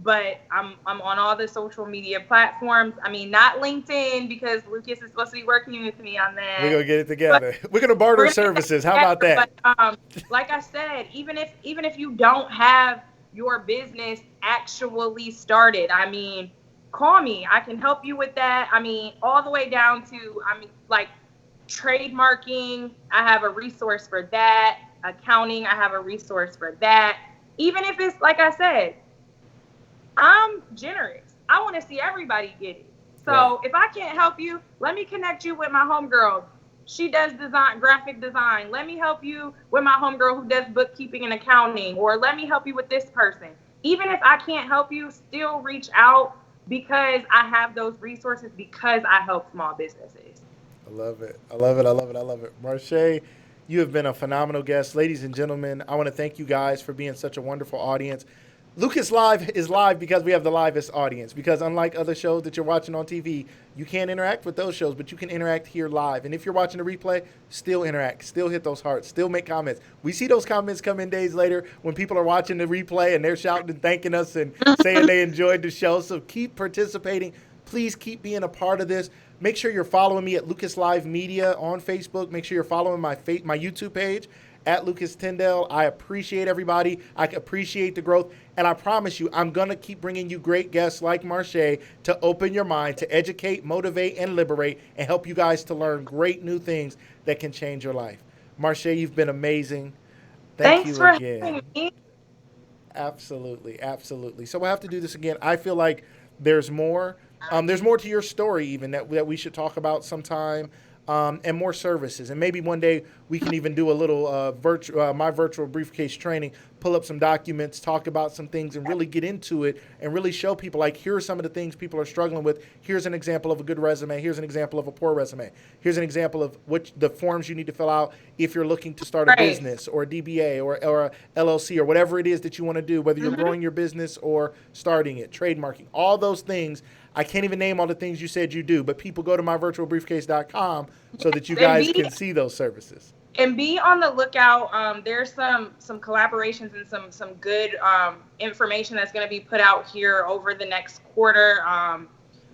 But I'm on all the social media platforms. I mean, not LinkedIn because Lucas is supposed to be working with me on that. We're going to get it together. We're going to barter services. How about that? But, like I said, even if you don't have your business actually started, I mean, call me. I can help you with that. I mean, all the way down to, like, trademarking. I have a resource for that. Accounting. I have a resource for that. Even if it's, like I said, I'm generous. I want to see everybody get it. So if I can't help you, let me connect you with my homegirl. She does graphic design. Let me help you with my homegirl who does bookkeeping and accounting. Or let me help you with this person. Even if I can't help you, still reach out because I have those resources because I help small businesses. I love it. I love it. I love it. I love it. Marshaa, you have been a phenomenal guest. Ladies and gentlemen, I want to thank you guys for being such a wonderful audience. Lucas Live is live because we have the livest audience. Because unlike other shows that you're watching on TV, you can't interact with those shows, but you can interact here live. And if you're watching the replay, still interact, still hit those hearts, still make comments. We see those comments come in days later when people are watching the replay and they're shouting and thanking us and saying they enjoyed the show. So keep participating. Please keep being a part of this. Make sure you're following me at Lucas Live Media on Facebook. Make sure you're following my YouTube page at Lucas Tyndale. I appreciate everybody. I appreciate the growth. And I promise you, I'm going to keep bringing you great guests like Marshaa to open your mind, to educate, motivate, and liberate, and help you guys to learn great new things that can change your life. Marshaa, you've been amazing. Thanks you again. Having me. Absolutely, absolutely. So we'll have to do this again. I feel like there's more. There's more to your story even that we should talk about sometime. and more services. And maybe one day we can even do a little my virtual briefcase training, pull up some documents, talk about some things, and really get into it and really show people, like, here are some of the things people are struggling with. Here's an example of a good resume. Here's an example of a poor resume. Here's an example of the forms you need to fill out if you're looking to start a business or a DBA or a LLC or whatever it is that you want to do, whether you're growing your business or starting it, trademarking, all those things. I can't even name all the things you said you do, but people go to myvirtualbriefcase.com so that you guys can see those services. And be on the lookout. There's some collaborations and some good information that's going to be put out here over the next quarter.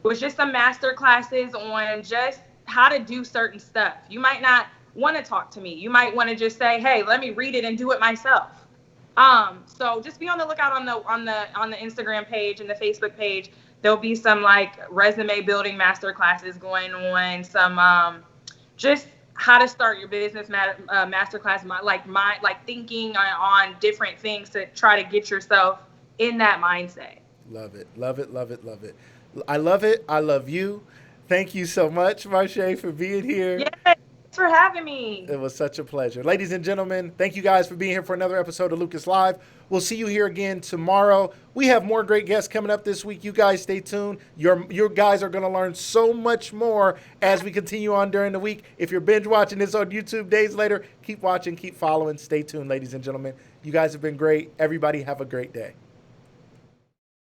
With just some master classes on just how to do certain stuff. You might not want to talk to me. You might want to just say, "Hey, let me read it and do it myself." So just be on the lookout on the Instagram page and the Facebook page. There'll be some like resume building master classes going on, some just how to start your business master class, like thinking on different things to try to get yourself in that mindset. Love it, love it, love it, love it. I love it. I love you. Thank you so much, Marshaa, for being here. Yeah, thanks for having me. It was such a pleasure. Ladies and gentlemen, thank you guys for being here for another episode of Lucas Live. We'll see you here again tomorrow. We have more great guests coming up this week. You guys stay tuned. Your guys are going to learn so much more as we continue on during the week. If you're binge watching this on YouTube days later, keep watching, keep following. Stay tuned, ladies and gentlemen. You guys have been great. Everybody have a great day.